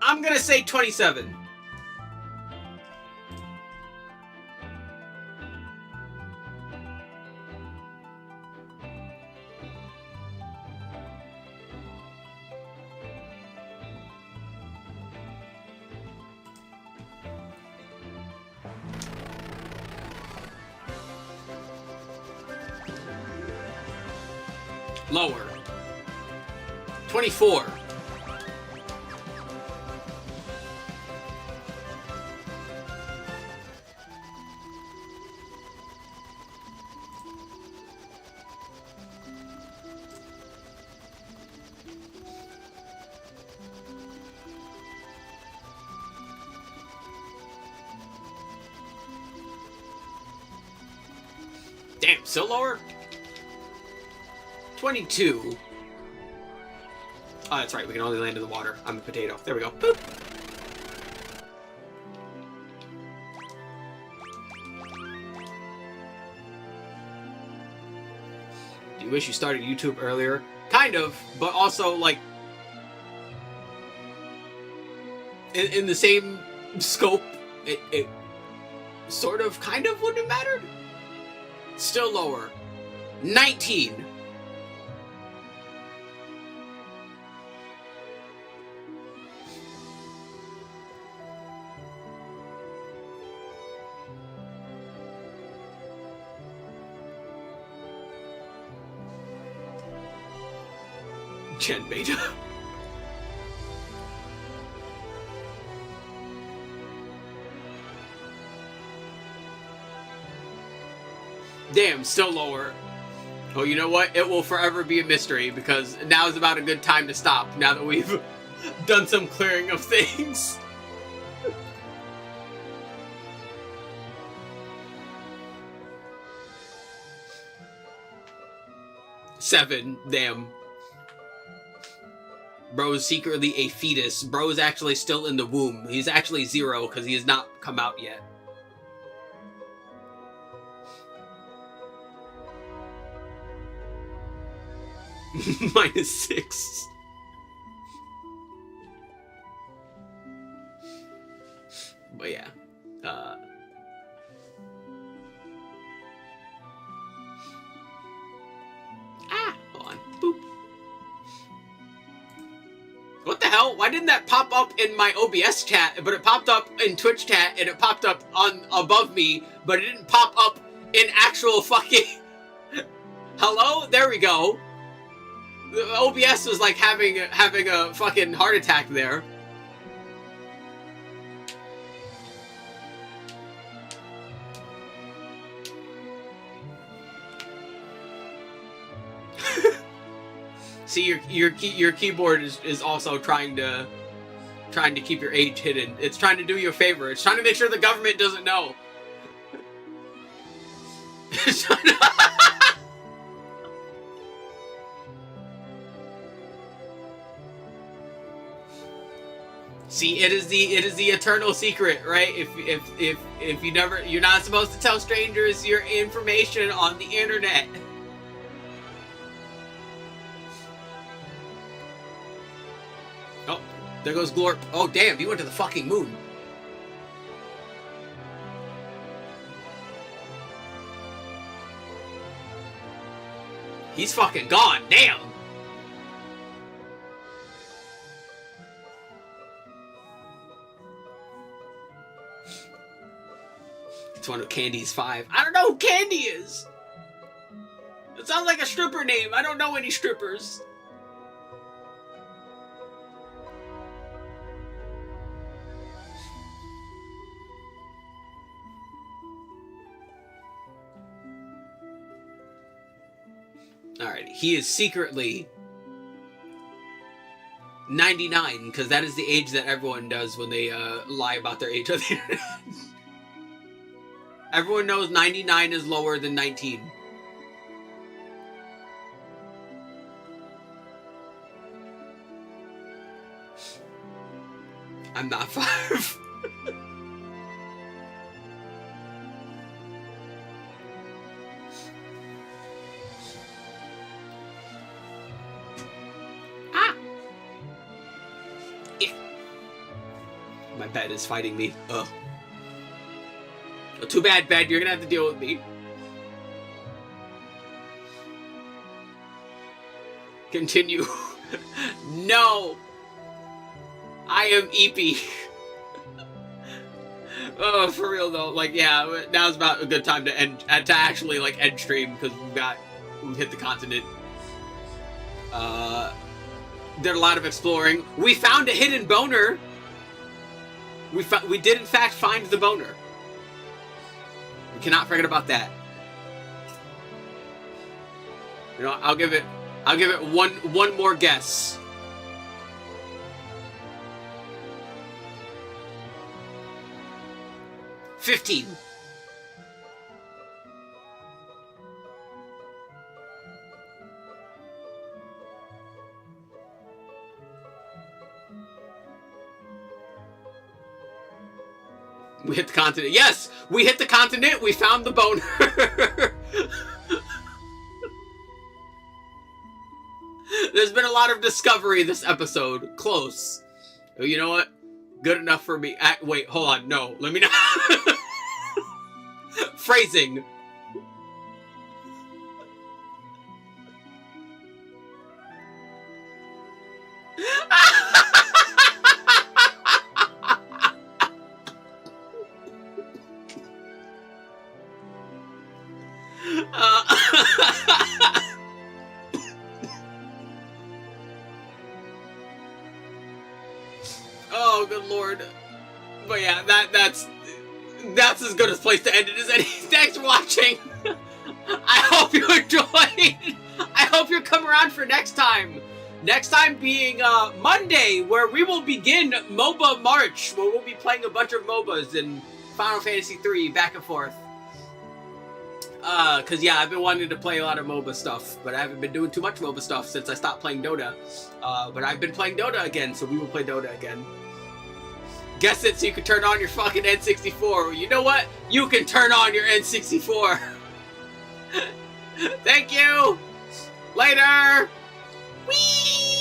I'm gonna say 27. Lower. 24. Damn, still lower? 22. Oh, that's right. We can only land in the water. I'm a potato. There we go. Boop. Do you wish you started YouTube earlier? Kind of, but also, like, in the same scope, it sort of, kind of wouldn't have mattered. Still lower. 19. Gen Beta. Damn, still lower. Oh, you know what? It will forever be a mystery, because now is about a good time to stop, now that we've done some clearing of things. Seven, damn. Bro's secretly a fetus. Bro's actually still in the womb. He's actually 0 because he has not come out yet. -6. But yeah. Hold on. Boop. What the hell? Why didn't that pop up in my OBS chat, but it popped up in Twitch chat, and it popped up on above me, but it didn't pop up in actual fucking... Hello? There we go. The OBS was like having a fucking heart attack there. See, your keyboard is also trying to keep your age hidden. It's trying to do you a favor. It's trying to make sure the government doesn't know. It's trying to... See, it is the eternal secret, right? If you're not supposed to tell strangers your information on the internet. Oh, there goes Glorp. Oh, damn, you went to the fucking moon. He's fucking gone, damn. It's one of Candy's 5. I don't know who Candy is. It sounds like a stripper name. I don't know any strippers. Alright, he is secretly 99, because that is the age that everyone does when they lie about their age on the internet. Everyone knows 99 is lower than 19. I'm not 5. My bed is fighting me. Ugh. Oh, too bad, bed. You're gonna have to deal with me. Continue. No. I am Eepy. Oh, for real though. Like, yeah. Now's about a good time to end. To actually like end stream, because we've hit the continent. Did a lot of exploring. We found a hidden boner. We did in fact find the boner. We cannot forget about that. You know, I'll give it one more guess. $15. We hit the continent. Yes! We hit the continent! We found the boner! There's been a lot of discovery this episode. Close. Oh, you know what? Good enough for me. Wait, hold on. No, let me not. Phrasing. Oh, good lord. But yeah, that's as good a place to end it as any. Thanks for watching. I hope you enjoyed. I hope you come around for next time. Next time being Monday, where we will begin MOBA March, where we'll be playing a bunch of MOBAs in Final Fantasy 3 back and forth. Cause yeah, I've been wanting to play a lot of MOBA stuff, but I haven't been doing too much MOBA stuff since I stopped playing Dota. But I've been playing Dota again, so we will play Dota again. Guess it so you can turn on your fucking N64. You know what? You can turn on your N64. Thank you. Later. Whee!